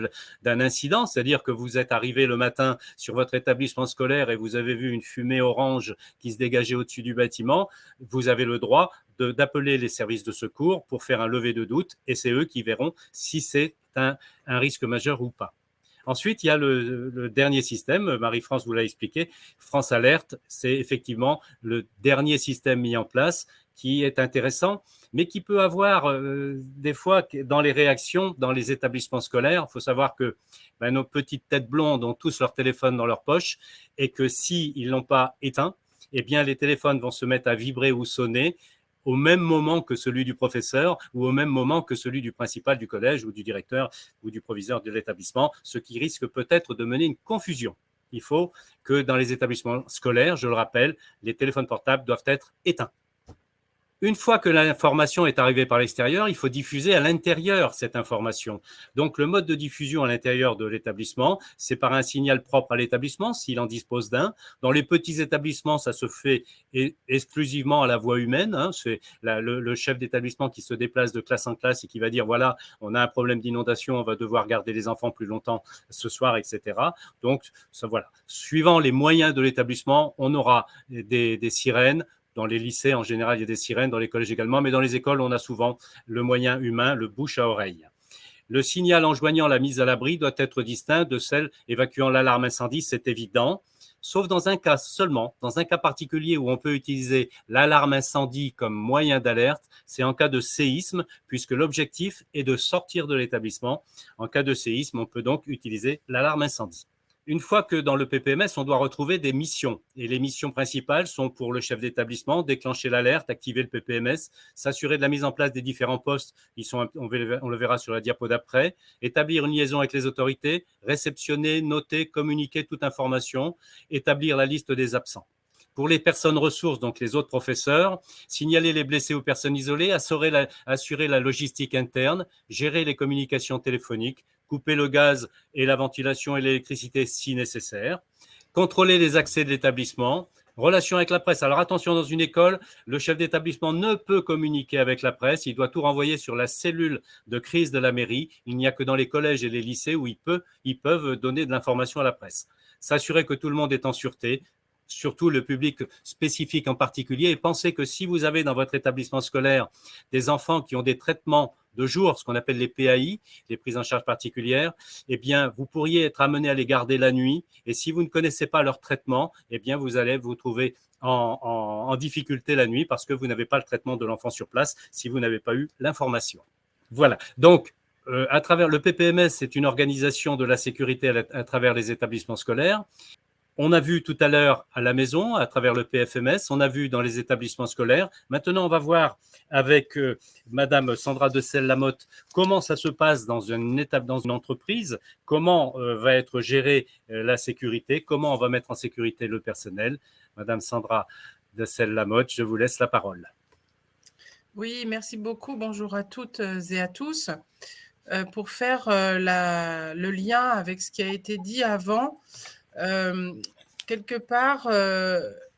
d'un incident, c'est-à-dire que vous êtes arrivé le matin sur votre établissement scolaire et vous avez vu une fumée orange qui se dégageait au-dessus du bâtiment. Vous avez le droit d'appeler les services de secours pour faire un lever de doute et c'est eux qui verront si c'est un risque majeur ou pas. Ensuite, il y a le dernier système, Marie-France vous l'a expliqué, France Alerte, c'est effectivement le dernier système mis en place qui est intéressant, mais qui peut avoir des fois dans les réactions, dans les établissements scolaires, il faut savoir que nos petites têtes blondes ont tous leur téléphone dans leur poche et que s'ils ne l'ont pas éteint, eh bien les téléphones vont se mettre à vibrer ou sonner au même moment que celui du professeur ou au même moment que celui du principal du collège ou du directeur ou du proviseur de l'établissement, ce qui risque peut-être de mener une confusion. Il faut que dans les établissements scolaires, je le rappelle, les téléphones portables doivent être éteints. Une fois que l'information est arrivée par l'extérieur, il faut diffuser à l'intérieur cette information. Donc, le mode de diffusion à l'intérieur de l'établissement, c'est par un signal propre à l'établissement, s'il en dispose d'un. Dans les petits établissements, ça se fait exclusivement à la voix humaine. C'est le chef d'établissement qui se déplace de classe en classe et qui va dire, voilà, on a un problème d'inondation, on va devoir garder les enfants plus longtemps ce soir, etc. Donc, ça, voilà. Suivant les moyens de l'établissement, on aura des sirènes. Dans les lycées, en général, il y a des sirènes, dans les collèges également, mais dans les écoles, on a souvent le moyen humain, le bouche à oreille. Le signal enjoignant la mise à l'abri doit être distinct de celle évacuant l'alarme incendie, c'est évident, sauf dans un cas seulement, dans un cas particulier où on peut utiliser l'alarme incendie comme moyen d'alerte, c'est en cas de séisme, puisque l'objectif est de sortir de l'établissement. En cas de séisme, on peut donc utiliser l'alarme incendie. Une fois que dans le PPMS, on doit retrouver des missions. Et les missions principales sont pour le chef d'établissement, déclencher l'alerte, activer le PPMS, s'assurer de la mise en place des différents postes, on le verra sur la diapo d'après, établir une liaison avec les autorités, réceptionner, noter, communiquer toute information, établir la liste des absents. Pour les personnes ressources, donc les autres professeurs, signaler les blessés ou personnes isolées, assurer la logistique interne, gérer les communications téléphoniques, couper le gaz et la ventilation et l'électricité si nécessaire, contrôler les accès de l'établissement, relation avec la presse. Alors attention, dans une école, le chef d'établissement ne peut communiquer avec la presse, il doit tout renvoyer sur la cellule de crise de la mairie. Il n'y a que dans les collèges et les lycées où ils peuvent donner de l'information à la presse. S'assurer que tout le monde est en sûreté, surtout le public spécifique en particulier, et pensez que si vous avez dans votre établissement scolaire des enfants qui ont des traitements de jour, ce qu'on appelle les PAI, les prises en charge particulières, eh bien, vous pourriez être amené à les garder la nuit, et si vous ne connaissez pas leur traitement, eh bien, vous allez vous trouver en difficulté la nuit parce que vous n'avez pas le traitement de l'enfant sur place si vous n'avez pas eu l'information. Voilà, donc, à travers le PPMS, c'est une organisation de la sécurité à travers les établissements scolaires. On a vu tout à l'heure à la maison, à travers le PFMS, on a vu dans les établissements scolaires. Maintenant, on va voir avec Madame Sandra Decelles-Lamotte comment ça se passe dans une entreprise, comment va être gérée la sécurité, comment on va mettre en sécurité le personnel. Madame Sandra Decelles-Lamotte, je vous laisse la parole. Oui, merci beaucoup. Bonjour à toutes et à tous. Pour faire le lien avec ce qui a été dit avant, quelque part,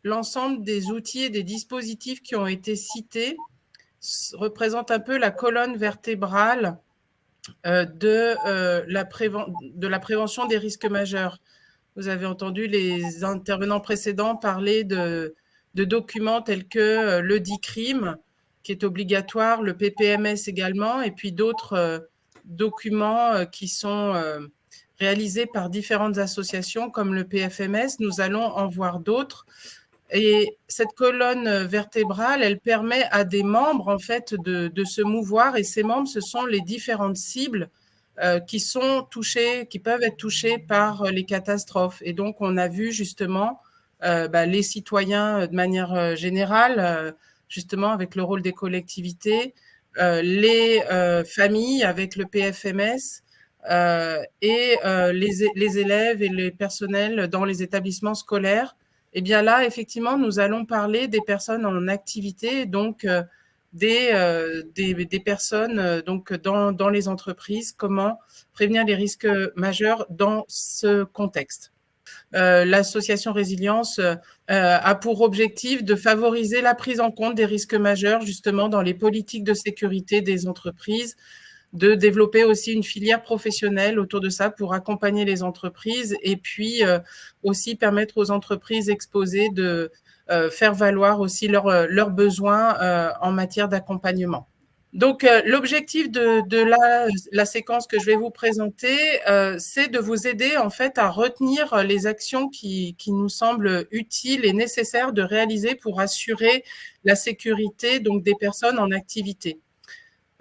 l'ensemble des outils et des dispositifs qui ont été cités représente un peu la colonne vertébrale de la prévention des risques majeurs. Vous avez entendu les intervenants précédents parler de documents tels que le DICRIM, qui est obligatoire, le PPMS également, et puis d'autres documents qui sont réalisés par différentes associations comme le PFMS. Nous allons en voir d'autres. Et cette colonne vertébrale, elle permet à des membres en fait de se mouvoir, et ces membres, ce sont les différentes cibles qui sont touchées, qui peuvent être touchées par les catastrophes. Et donc, on a vu justement les citoyens de manière générale, justement avec le rôle des collectivités, les familles avec le PFMS et les élèves et les personnels dans les établissements scolaires. Eh bien là, effectivement, nous allons parler des personnes en activité, donc des personnes donc dans les entreprises, comment prévenir les risques majeurs dans ce contexte. L'association Résilience a pour objectif de favoriser la prise en compte des risques majeurs justement dans les politiques de sécurité des entreprises, de développer aussi une filière professionnelle autour de ça pour accompagner les entreprises et puis aussi permettre aux entreprises exposées de faire valoir aussi leurs besoins en matière d'accompagnement. Donc, l'objectif de la séquence que je vais vous présenter, c'est de vous aider en fait à retenir les actions qui nous semblent utiles et nécessaires de réaliser pour assurer la sécurité donc des personnes en activité.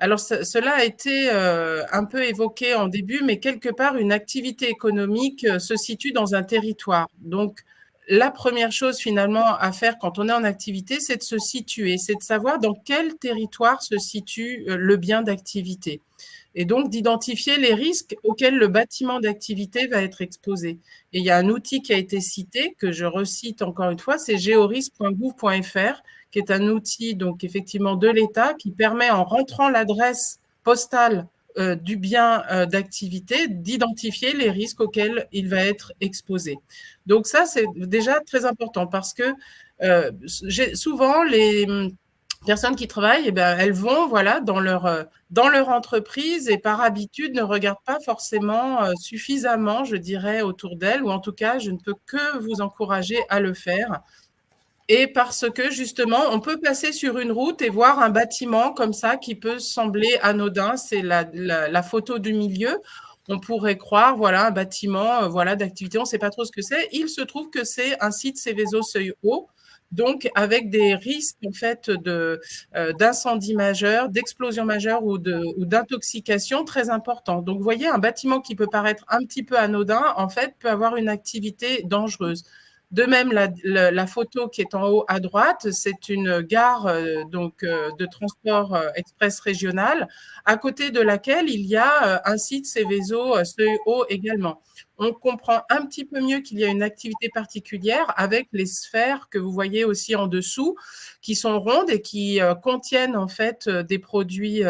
Alors, cela a été un peu évoqué en début, mais quelque part, une activité économique se situe dans un territoire. Donc, la première chose finalement à faire quand on est en activité, c'est de se situer, c'est de savoir dans quel territoire se situe le bien d'activité. et donc d'identifier les risques auxquels le bâtiment d'activité va être exposé. Et il y a un outil qui a été cité, que je recite encore une fois, c'est georisque.gouv.fr, qui est un outil donc effectivement de l'État qui permet, en rentrant l'adresse postale du bien d'activité, d'identifier les risques auxquels il va être exposé. Donc ça, c'est déjà très important parce que souvent les personnes qui travaillent, eh ben, elles vont dans leur entreprise et par habitude ne regardent pas forcément suffisamment, je dirais, autour d'elles, ou en tout cas, je ne peux que vous encourager à le faire. Et parce que justement, on peut passer sur une route et voir un bâtiment comme ça qui peut sembler anodin. C'est la photo du milieu. On pourrait croire, voilà, un bâtiment d'activité, on ne sait pas trop ce que c'est. Il se trouve que c'est un site Céveso Seuil Haut, donc avec des risques en fait d'incendie majeur, d'explosion majeure ou d'intoxication très importants. Donc, vous voyez, un bâtiment qui peut paraître un petit peu anodin, en fait, peut avoir une activité dangereuse. De même, la photo qui est en haut à droite, c'est une gare de transport express régional, à côté de laquelle il y a un site Céveso Seuil Haut également. On comprend un petit peu mieux qu'il y a une activité particulière avec les sphères que vous voyez aussi en dessous, qui sont rondes et qui contiennent en fait des produits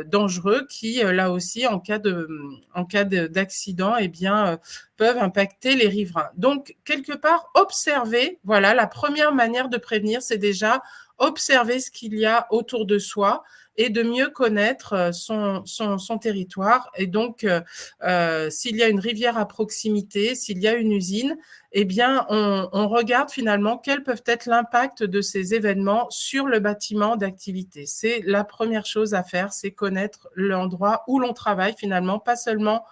dangereux qui, là aussi, en cas d'accident, eh bien, peuvent impacter les riverains. Donc, quelque part, observer, voilà, la première manière de prévenir, c'est déjà observer ce qu'il y a autour de soi et de mieux connaître son territoire. Et donc, s'il y a une rivière à proximité, s'il y a une usine, eh bien, on regarde finalement quels peuvent être l'impact de ces événements sur le bâtiment d'activité. C'est la première chose à faire, c'est connaître l'endroit où l'on travaille finalement, pas seulement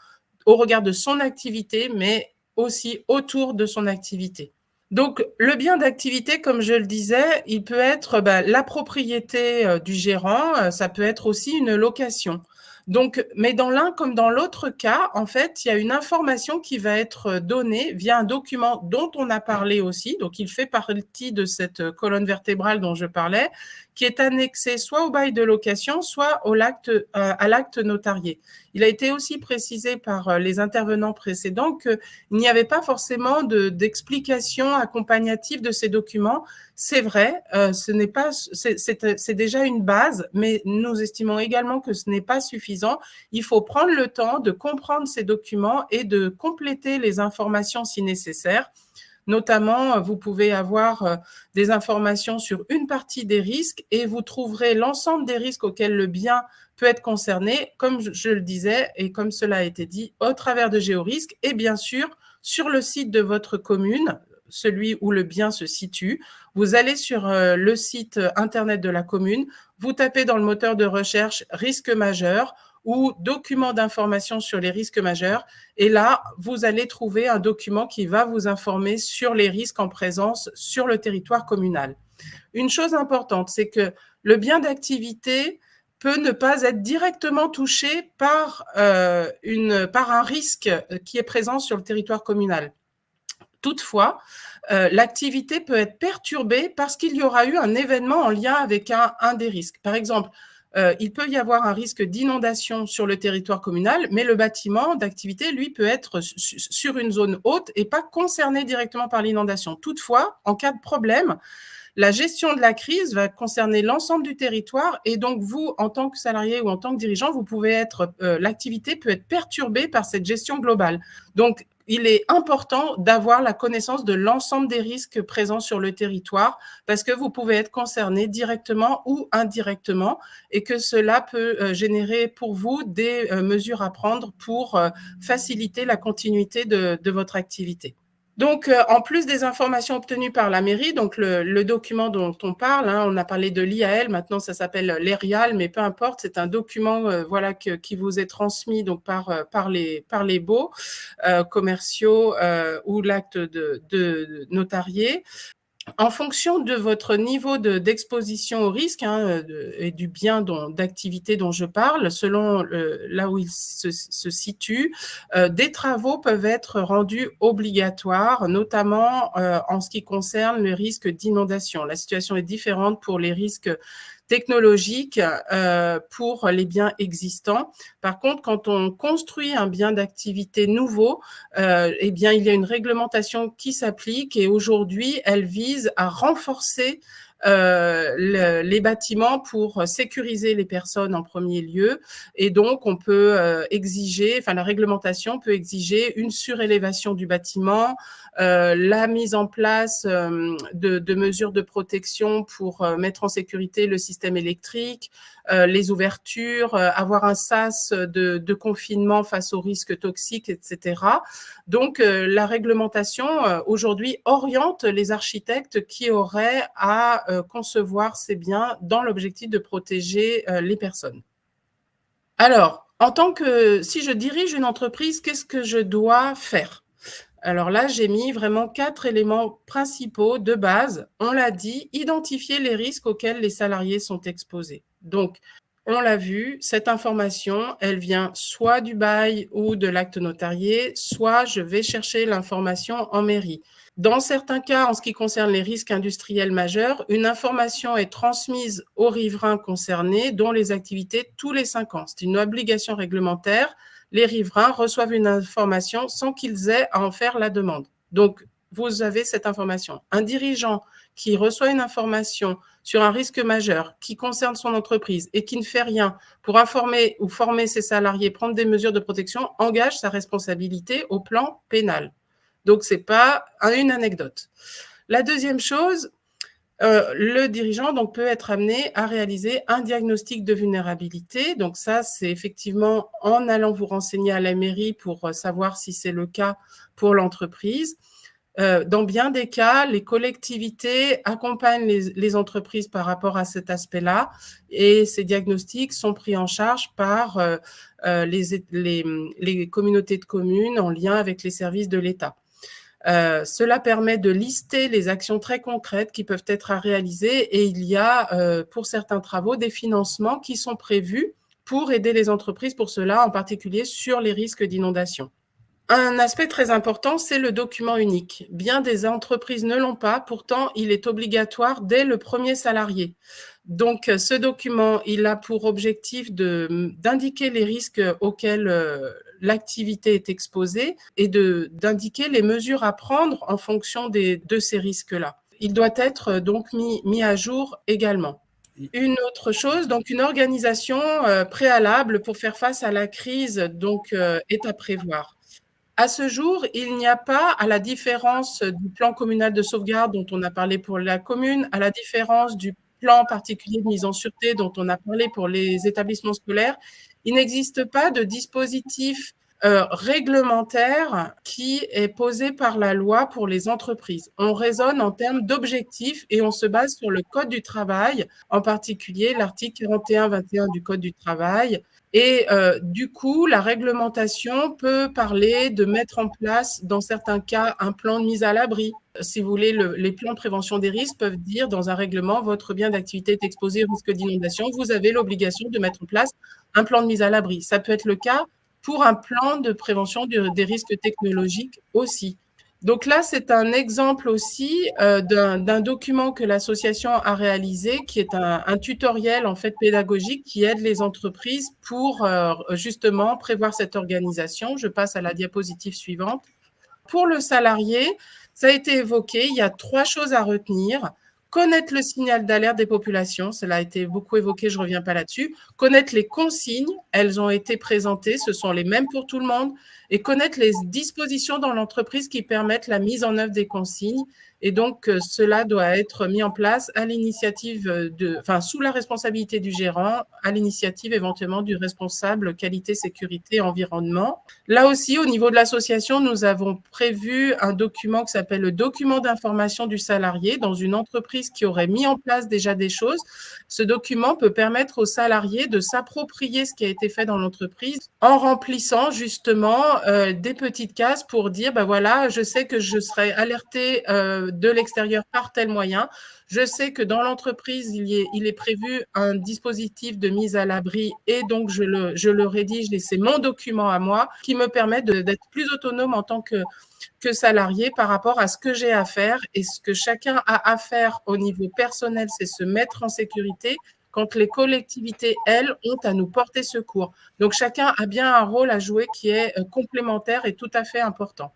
au regard de son activité, mais aussi autour de son activité. Donc, le bien d'activité, comme je le disais, il peut être la propriété du gérant, ça peut être aussi une location. Donc, mais dans l'un comme dans l'autre cas, en fait, il y a une information qui va être donnée via un document dont on a parlé aussi. Donc, il fait partie de cette colonne vertébrale dont je parlais, qui est annexé soit au bail de location, soit à l'acte notarié. Il a été aussi précisé par les intervenants précédents qu'il n'y avait pas forcément d'explication accompagnative de ces documents. C'est vrai, c'est déjà une base, mais nous estimons également que ce n'est pas suffisant. Il faut prendre le temps de comprendre ces documents et de compléter les informations si nécessaire. Notamment, vous pouvez avoir des informations sur une partie des risques et vous trouverez l'ensemble des risques auxquels le bien peut être concerné, comme je le disais et comme cela a été dit, au travers de Géorisque et bien sûr sur le site de votre commune, celui où le bien se situe. Vous allez sur le site internet de la commune, vous tapez dans le moteur de recherche « risques majeurs » ou documents d'information sur les risques majeurs. Et là, vous allez trouver un document qui va vous informer sur les risques en présence sur le territoire communal. Une chose importante, c'est que le bien d'activité peut ne pas être directement touché par un risque qui est présent sur le territoire communal. Toutefois, l'activité peut être perturbée parce qu'il y aura eu un événement en lien avec un des risques. Par exemple, il peut y avoir un risque d'inondation sur le territoire communal, mais le bâtiment d'activité, lui, peut être sur une zone haute et pas concerné directement par l'inondation. Toutefois, en cas de problème, la gestion de la crise va concerner l'ensemble du territoire et donc vous, en tant que salarié ou en tant que dirigeant, l'activité peut être perturbée par cette gestion globale. Donc, il est important d'avoir la connaissance de l'ensemble des risques présents sur le territoire parce que vous pouvez être concerné directement ou indirectement et que cela peut générer pour vous des mesures à prendre pour faciliter la continuité de votre activité. Donc, en plus des informations obtenues par la mairie, donc le document dont on parle, on a parlé de l'IAL, maintenant ça s'appelle l'ERIAL, mais peu importe, c'est un document qui vous est transmis donc par les baux commerciaux ou l'acte de notarié. En fonction de votre niveau d'exposition au risque et du bien d'activité dont je parle, selon là où il se situe, des travaux peuvent être rendus obligatoires, notamment en ce qui concerne le risque d'inondation. La situation est différente pour les risques technologiques pour les biens existants. Par contre, quand on construit un bien d'activité nouveau, eh bien, il y a une réglementation qui s'applique et aujourd'hui, elle vise à renforcer les bâtiments pour sécuriser les personnes en premier lieu. Et donc, on peut exiger, enfin, la réglementation peut exiger une surélévation du bâtiment, la mise en place de mesures de protection pour mettre en sécurité le système électrique, les ouvertures, avoir un sas de confinement face aux risques toxiques, etc. Donc, la réglementation aujourd'hui oriente les architectes qui auraient à concevoir ces biens dans l'objectif de protéger les personnes. Alors, si je dirige une entreprise, qu'est-ce que je dois faire? Alors là, j'ai mis vraiment 4 éléments principaux de base. On l'a dit, identifier les risques auxquels les salariés sont exposés. Donc, on l'a vu, cette information, elle vient soit du bail ou de l'acte notarié, soit je vais chercher l'information en mairie. Dans certains cas, en ce qui concerne les risques industriels majeurs, une information est transmise aux riverains concernés, dont les activités tous les 5 ans. C'est une obligation réglementaire. Les riverains reçoivent une information sans qu'ils aient à en faire la demande. Donc, vous avez cette information. Un dirigeant qui reçoit une information sur un risque majeur qui concerne son entreprise et qui ne fait rien pour informer ou former ses salariés, prendre des mesures de protection, engage sa responsabilité au plan pénal. Donc, ce n'est pas une anecdote. La deuxième chose, le dirigeant donc, peut être amené à réaliser un diagnostic de vulnérabilité. Donc ça, c'est effectivement en allant vous renseigner à la mairie pour savoir si c'est le cas pour l'entreprise. Dans bien des cas, les collectivités accompagnent les entreprises par rapport à cet aspect-là et ces diagnostics sont pris en charge par les communautés de communes en lien avec les services de l'État. Cela permet de lister les actions très concrètes qui peuvent être à réaliser et il y a pour certains travaux des financements qui sont prévus pour aider les entreprises pour cela, en particulier sur les risques d'inondation. Un aspect très important, c'est le document unique. Bien des entreprises ne l'ont pas, pourtant il est obligatoire dès le premier salarié. Donc ce document, il a pour objectif d'indiquer les risques auxquels l'activité est exposée et d'indiquer les mesures à prendre en fonction de ces risques-là. Il doit être donc mis à jour également. Une autre chose, donc une organisation préalable pour faire face à la crise donc, est à prévoir. À ce jour, il n'y a pas, à la différence du plan communal de sauvegarde dont on a parlé pour la commune, à la différence du plan particulier de mise en sûreté dont on a parlé pour les établissements scolaires, il n'existe pas de dispositif réglementaire qui est posé par la loi pour les entreprises. On raisonne en termes d'objectifs et on se base sur le Code du travail, en particulier l'article 41-21 du Code du travail. Et du coup, la réglementation peut parler de mettre en place, dans certains cas, un plan de mise à l'abri. Si vous voulez, les plans de prévention des risques peuvent dire dans un règlement, votre bien d'activité est exposé au risque d'inondation, vous avez l'obligation de mettre en place un plan de mise à l'abri. Ça peut être le cas pour un plan de prévention des risques technologiques aussi. Donc là, c'est un exemple aussi d'un document que l'association a réalisé, qui est un tutoriel en fait pédagogique qui aide les entreprises pour justement prévoir cette organisation. Je passe à la diapositive suivante. Pour le salarié, ça a été évoqué, il y a 3 choses à retenir. Connaître le signal d'alerte des populations, cela a été beaucoup évoqué, je ne reviens pas là-dessus. Connaître les consignes, elles ont été présentées, ce sont les mêmes pour tout le monde. Et connaître les dispositions dans l'entreprise qui permettent la mise en œuvre des consignes. Et donc, cela doit être mis en place à l'initiative sous la responsabilité du gérant, à l'initiative éventuellement du responsable qualité, sécurité, environnement. Là aussi, au niveau de l'association, nous avons prévu un document qui s'appelle le document d'information du salarié dans une entreprise qui aurait mis en place déjà des choses. Ce document peut permettre aux salariés de s'approprier ce qui a été fait dans l'entreprise en remplissant justement des petites cases pour dire, ben voilà, je sais que je serai alerté de l'extérieur par tel moyen. Je sais que dans l'entreprise, il est prévu un dispositif de mise à l'abri et donc je le rédige et c'est mon document à moi qui me permet d'être plus autonome en tant que salarié par rapport à ce que j'ai à faire et ce que chacun a à faire au niveau personnel, c'est se mettre en sécurité quand les collectivités, elles, ont à nous porter secours. Donc, chacun a bien un rôle à jouer qui est complémentaire et tout à fait important.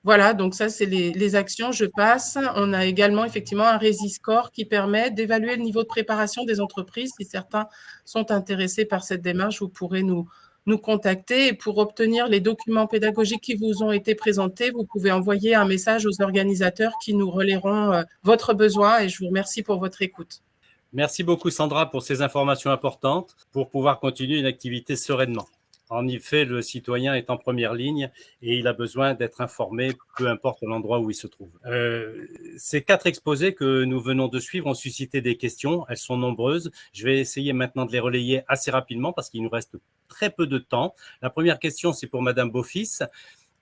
Voilà, donc ça, c'est les actions. Je passe. On a également effectivement un Résiscore qui permet d'évaluer le niveau de préparation des entreprises. Si certains sont intéressés par cette démarche, vous pourrez nous contacter. Et pour obtenir les documents pédagogiques qui vous ont été présentés, vous pouvez envoyer un message aux organisateurs qui nous relayeront votre besoin. Et je vous remercie pour votre écoute. Merci beaucoup Sandra pour ces informations importantes pour pouvoir continuer une activité sereinement. En effet, le citoyen est en première ligne et il a besoin d'être informé, peu importe l'endroit où il se trouve. Ces 4 exposés que nous venons de suivre ont suscité des questions. Elles sont nombreuses. Je vais essayer maintenant de les relayer assez rapidement parce qu'il nous reste très peu de temps. La première question, c'est pour Madame Beaufils.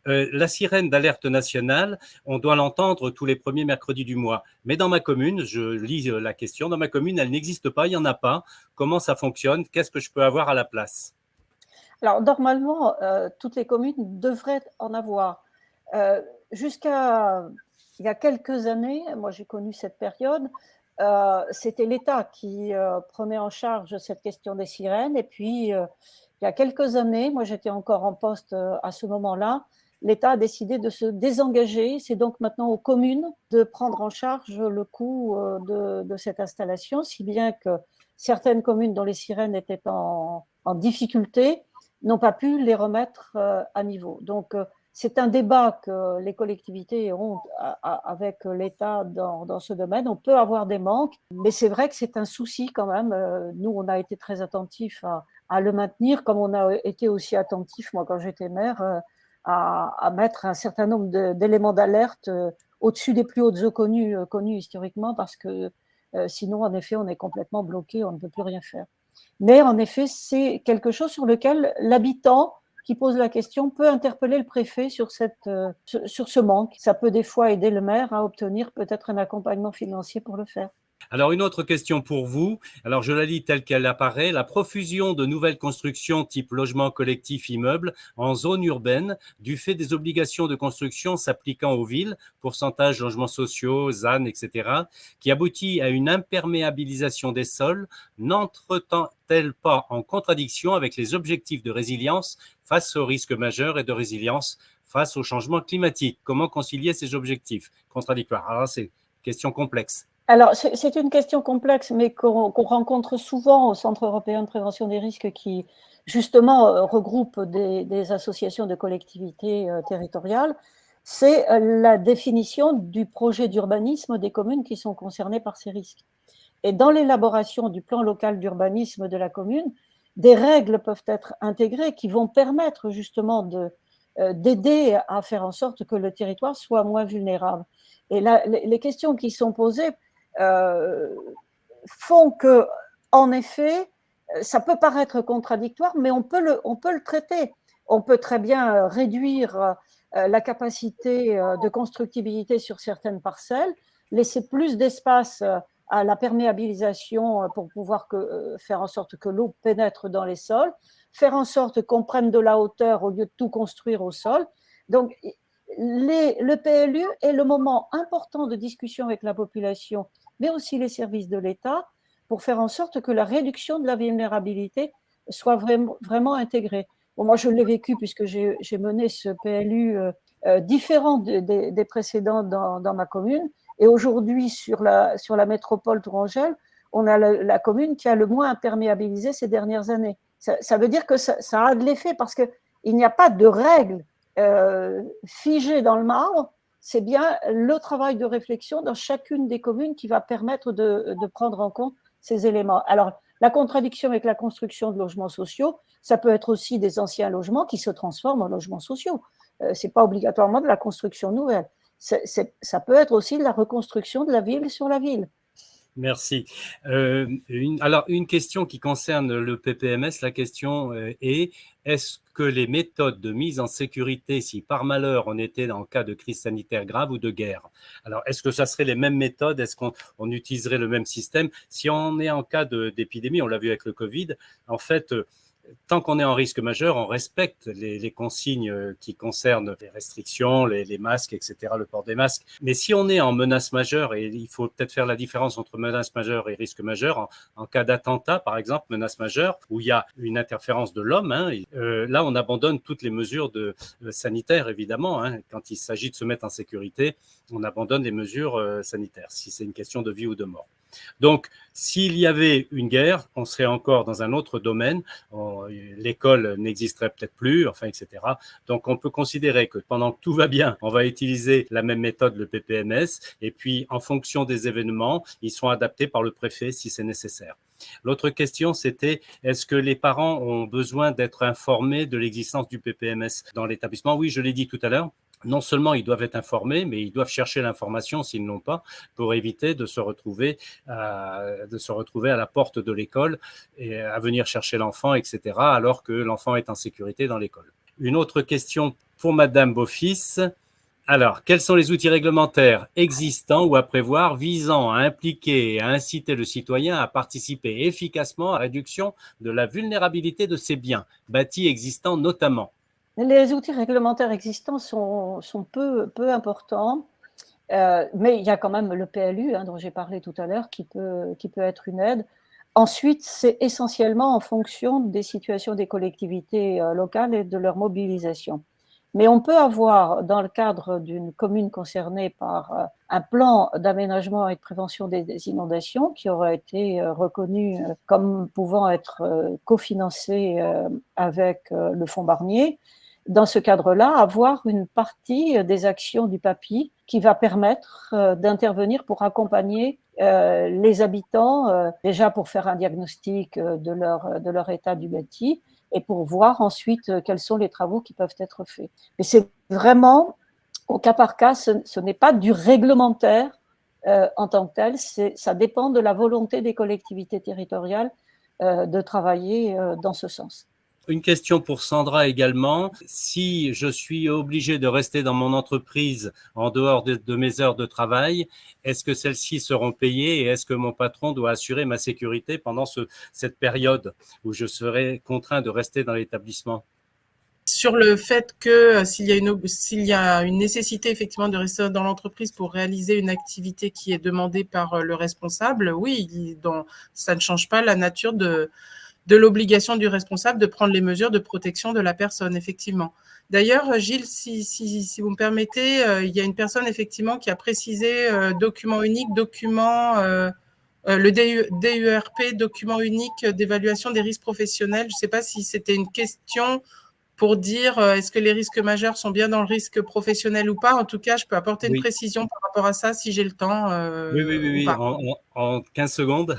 La sirène d'alerte nationale, on doit l'entendre tous les premiers mercredis du mois. Mais dans ma commune, je lis la question, dans ma commune, elle n'existe pas, il n'y en a pas. Comment ça fonctionne? Qu'est-ce que je peux avoir à la place? Alors, normalement, toutes les communes devraient en avoir. Jusqu'à il y a quelques années, moi j'ai connu cette période, c'était l'État qui prenait en charge cette question des sirènes. Et puis, il y a quelques années, moi j'étais encore en poste à ce moment-là, l'État a décidé de se désengager. C'est donc maintenant aux communes de prendre en charge le coût de cette installation, si bien que certaines communes dont les sirènes étaient en difficulté n'ont pas pu les remettre à niveau. Donc, c'est un débat que les collectivités ont avec l'État dans ce domaine. On peut avoir des manques, mais c'est vrai que c'est un souci quand même. Nous, on a été très attentifs à le maintenir, comme on a été aussi attentifs, moi, quand j'étais maire, à mettre un certain nombre d'éléments d'alerte au-dessus des plus hautes eaux connues historiquement, parce que sinon, en effet, on est complètement bloqué, on ne peut plus rien faire. Mais en effet, c'est quelque chose sur lequel l'habitant qui pose la question peut interpeller le préfet sur ce manque. Ça peut des fois aider le maire à obtenir peut-être un accompagnement financier pour le faire. Alors, une autre question pour vous. Alors, je la lis telle qu'elle apparaît. La profusion de nouvelles constructions type logement collectif, immeuble en zone urbaine, du fait des obligations de construction s'appliquant aux villes, pourcentage logements sociaux, ZAN, etc., qui aboutit à une imperméabilisation des sols, n'entre-t-elle pas en contradiction avec les objectifs de résilience face aux risques majeurs et de résilience face au changement climatique? Comment concilier ces objectifs contradictoires? Alors, c'est une question complexe. Alors, c'est une question complexe, mais qu'on rencontre souvent au Centre européen de prévention des risques qui, justement, regroupe des associations de collectivités territoriales. C'est la définition du projet d'urbanisme des communes qui sont concernées par ces risques. Et dans l'élaboration du plan local d'urbanisme de la commune, des règles peuvent être intégrées qui vont permettre justement d'aider à faire en sorte que le territoire soit moins vulnérable. Et là, les questions qui sont posées font que, en effet, ça peut paraître contradictoire, mais on peut le traiter. On peut très bien réduire la capacité de constructibilité sur certaines parcelles, laisser plus d'espace à la perméabilisation pour pouvoir faire en sorte que l'eau pénètre dans les sols, faire en sorte qu'on prenne de la hauteur au lieu de tout construire au sol. Donc, le PLU est le moment important de discussion avec la population, mais aussi les services de l'État, pour faire en sorte que la réduction de la vulnérabilité soit vraiment intégrée. Bon, moi, je l'ai vécu puisque j'ai mené ce PLU différent des précédents dans ma commune. Et aujourd'hui, sur la métropole tourangelle, on a la commune qui a le moins imperméabilisé ces dernières années. Ça veut dire que ça a de l'effet parce qu'il n'y a pas de règles figées dans le marbre. C'est bien le travail de réflexion dans chacune des communes qui va permettre de prendre en compte ces éléments. Alors, la contradiction avec la construction de logements sociaux, ça peut être aussi des anciens logements qui se transforment en logements sociaux. Ce n'est pas obligatoirement de la construction nouvelle. Ça peut être aussi de la reconstruction de la ville sur la ville. Merci. Alors, une question qui concerne le PPMS, la question est-ce que les méthodes de mise en sécurité, si par malheur on était dans le cas de crise sanitaire grave ou de guerre, alors est-ce que ça serait les mêmes méthodes? Est-ce qu'on utiliserait le même système? Si on est en cas d'épidémie, on l'a vu avec le Covid, en fait, tant qu'on est en risque majeur, on respecte les consignes qui concernent les restrictions, les masques, etc., le port des masques. Mais si on est en menace majeure, et il faut peut-être faire la différence entre menace majeure et risque majeur, en cas d'attentat, par exemple, menace majeure, où il y a une interférence de l'homme, là, on abandonne toutes les mesures sanitaires, évidemment. Quand il s'agit de se mettre en sécurité, on abandonne les mesures sanitaires, si c'est une question de vie ou de mort. Donc, s'il y avait une guerre, on serait encore dans un autre domaine, l'école n'existerait peut-être plus, enfin, etc. Donc, on peut considérer que pendant que tout va bien, on va utiliser la même méthode, le PPMS, et puis en fonction des événements, ils sont adaptés par le préfet si c'est nécessaire. L'autre question, c'était est-ce que les parents ont besoin d'être informés de l'existence du PPMS dans l'établissement? Oui, je l'ai dit tout à l'heure. Non seulement ils doivent être informés, mais ils doivent chercher l'information s'ils ne l'ont pas, pour éviter de se retrouver à la porte de l'école et à venir chercher l'enfant, etc., alors que l'enfant est en sécurité dans l'école. Une autre question pour Madame Beaufils. Alors, quels sont les outils réglementaires existants ou à prévoir visant à impliquer et à inciter le citoyen à participer efficacement à la réduction de la vulnérabilité de ses biens, bâtis existants notamment? Les outils réglementaires existants sont peu importants, mais il y a quand même le PLU, dont j'ai parlé tout à l'heure, qui peut être une aide. Ensuite, c'est essentiellement en fonction des situations des collectivités locales et de leur mobilisation. Mais on peut avoir, dans le cadre d'une commune concernée par un plan d'aménagement et de prévention des inondations qui aurait été reconnu comme pouvant être cofinancé avec le fonds Barnier, dans ce cadre-là, avoir une partie des actions du PAPI qui va permettre d'intervenir pour accompagner les habitants, déjà pour faire un diagnostic de leur état du bâti et pour voir ensuite quels sont les travaux qui peuvent être faits. Mais c'est vraiment au cas par cas, ce n'est pas du réglementaire en tant que tel, ça dépend de la volonté des collectivités territoriales de travailler dans ce sens. Une question pour Sandra également. Si je suis obligé de rester dans mon entreprise en dehors de mes heures de travail, est-ce que celles-ci seront payées et est-ce que mon patron doit assurer ma sécurité pendant cette période où je serai contraint de rester dans l'établissement? Sur le fait que s'il y a une nécessité effectivement de rester dans l'entreprise pour réaliser une activité qui est demandée par le responsable, oui, ça ne change pas la nature de l'obligation du responsable de prendre les mesures de protection de la personne, effectivement. D'ailleurs, Gilles, si vous me permettez, il y a une personne effectivement qui a précisé document unique, le DURP, document unique d'évaluation des risques professionnels. Je ne sais pas si c'était une question pour dire est-ce que les risques majeurs sont bien dans le risque professionnel ou pas. En tout cas, je peux apporter une précision par rapport à ça si j'ai le temps. Oui, en 15 secondes.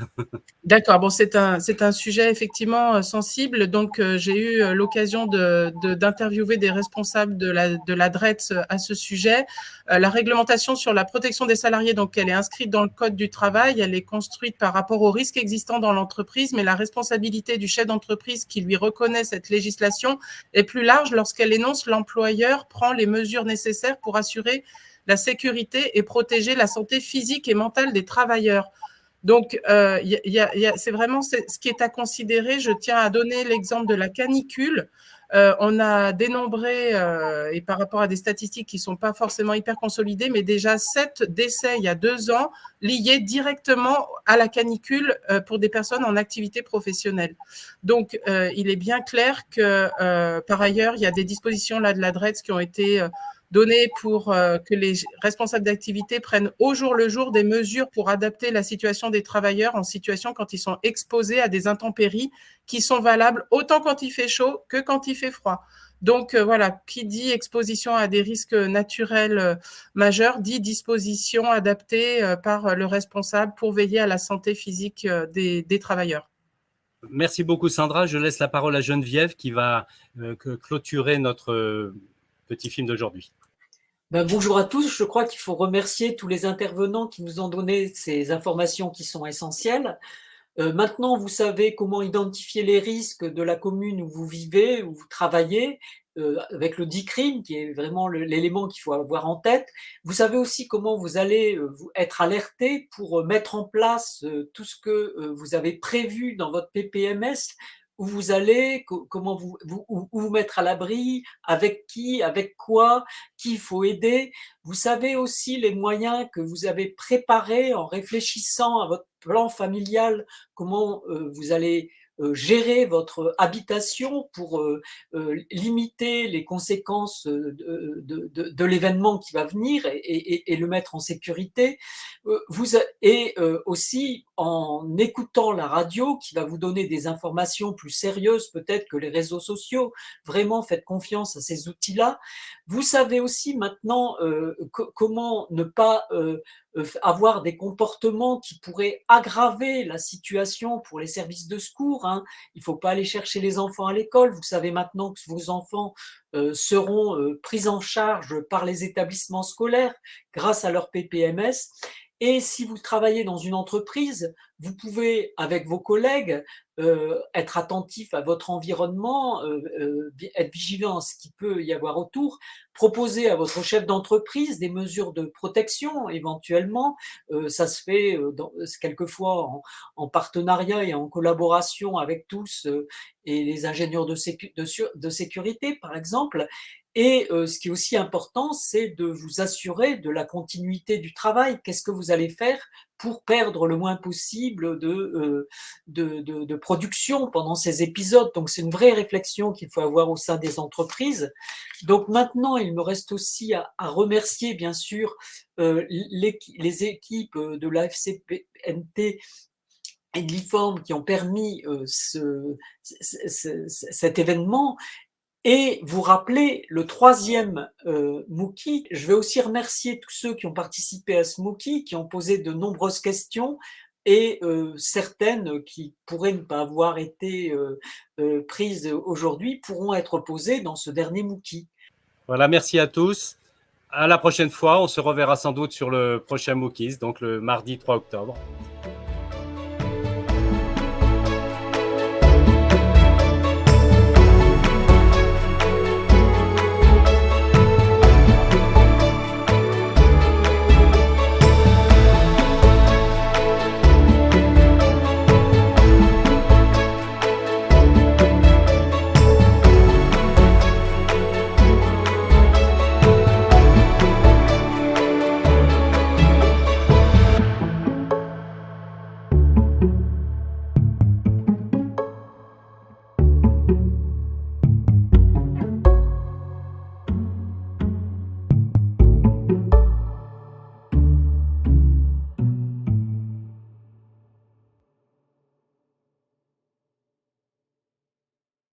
D'accord, bon, c'est un sujet effectivement sensible. Donc, j'ai eu l'occasion d'interviewer des responsables de la DRETS à ce sujet. La réglementation sur la protection des salariés, donc, elle est inscrite dans le Code du travail. Elle est construite par rapport aux risques existants dans l'entreprise, mais la responsabilité du chef d'entreprise qui lui reconnaît cette législation est plus large lorsqu'elle énonce l'employeur prend les mesures nécessaires pour assurer la sécurité et protéger la santé physique et mentale des travailleurs. Donc, c'est vraiment ce qui est à considérer. Je tiens à donner l'exemple de la canicule. On a dénombré, et par rapport à des statistiques qui ne sont pas forcément hyper consolidées, mais déjà 7 décès il y a 2 ans liés directement à la canicule pour des personnes en activité professionnelle. Donc, il est bien clair que, par ailleurs, il y a des dispositions là de la DRETS qui ont été données pour que les responsables d'activité prennent au jour le jour des mesures pour adapter la situation des travailleurs en situation quand ils sont exposés à des intempéries qui sont valables autant quand il fait chaud que quand il fait froid. Donc voilà, qui dit exposition à des risques naturels majeurs, dit disposition adaptée par le responsable pour veiller à la santé physique des travailleurs. Merci beaucoup Sandra. Je laisse la parole à Geneviève qui va clôturer notre petit film d'aujourd'hui. Bonjour à tous. Je crois qu'il faut remercier tous les intervenants qui nous ont donné ces informations qui sont essentielles. Maintenant, vous savez comment identifier les risques de la commune où vous vivez, où vous travaillez, avec le DICRIM, qui est vraiment l'élément qu'il faut avoir en tête. Vous savez aussi comment vous allez être alerté pour mettre en place tout ce que vous avez prévu dans votre PPMS où vous allez, comment où vous mettre à l'abri, avec qui, avec quoi, qui il faut aider. Vous savez aussi les moyens que vous avez préparés en réfléchissant à votre plan familial, comment vous allez gérer votre habitation pour limiter les conséquences de l'événement qui va venir et le mettre en sécurité. Et aussi en écoutant la radio qui va vous donner des informations plus sérieuses peut-être que les réseaux sociaux. Vraiment, faites confiance à ces outils-là. Vous savez aussi maintenant comment ne pas avoir des comportements qui pourraient aggraver la situation pour les services de secours. Hein. Il ne faut pas aller chercher les enfants à l'école. Vous savez maintenant que vos enfants seront pris en charge par les établissements scolaires grâce à leur PPMS. Et si vous travaillez dans une entreprise, vous pouvez, avec vos collègues, être attentif à votre environnement, être vigilant à ce qu'il peut y avoir autour, proposer à votre chef d'entreprise des mesures de protection éventuellement. Ça se fait quelquefois en partenariat et en collaboration avec tous et les ingénieurs de sécurité, par exemple. Et ce qui est aussi important, c'est de vous assurer de la continuité du travail. Qu'est-ce que vous allez faire pour perdre le moins possible de production pendant ces épisodes? Donc, c'est une vraie réflexion qu'il faut avoir au sein des entreprises. Donc, maintenant, il me reste aussi à remercier, bien sûr, les équipes de l'AFCPNT et de l'IFORM qui ont permis cet événement. Et vous rappelez le 3e MOOCI. Je vais aussi remercier tous ceux qui ont participé à ce MOOCI, qui ont posé de nombreuses questions et certaines qui pourraient ne pas avoir été prises aujourd'hui pourront être posées dans ce dernier MOOCI. Voilà, merci à tous. À la prochaine fois, on se reverra sans doute sur le prochain MOOCIs, donc le mardi 3 octobre.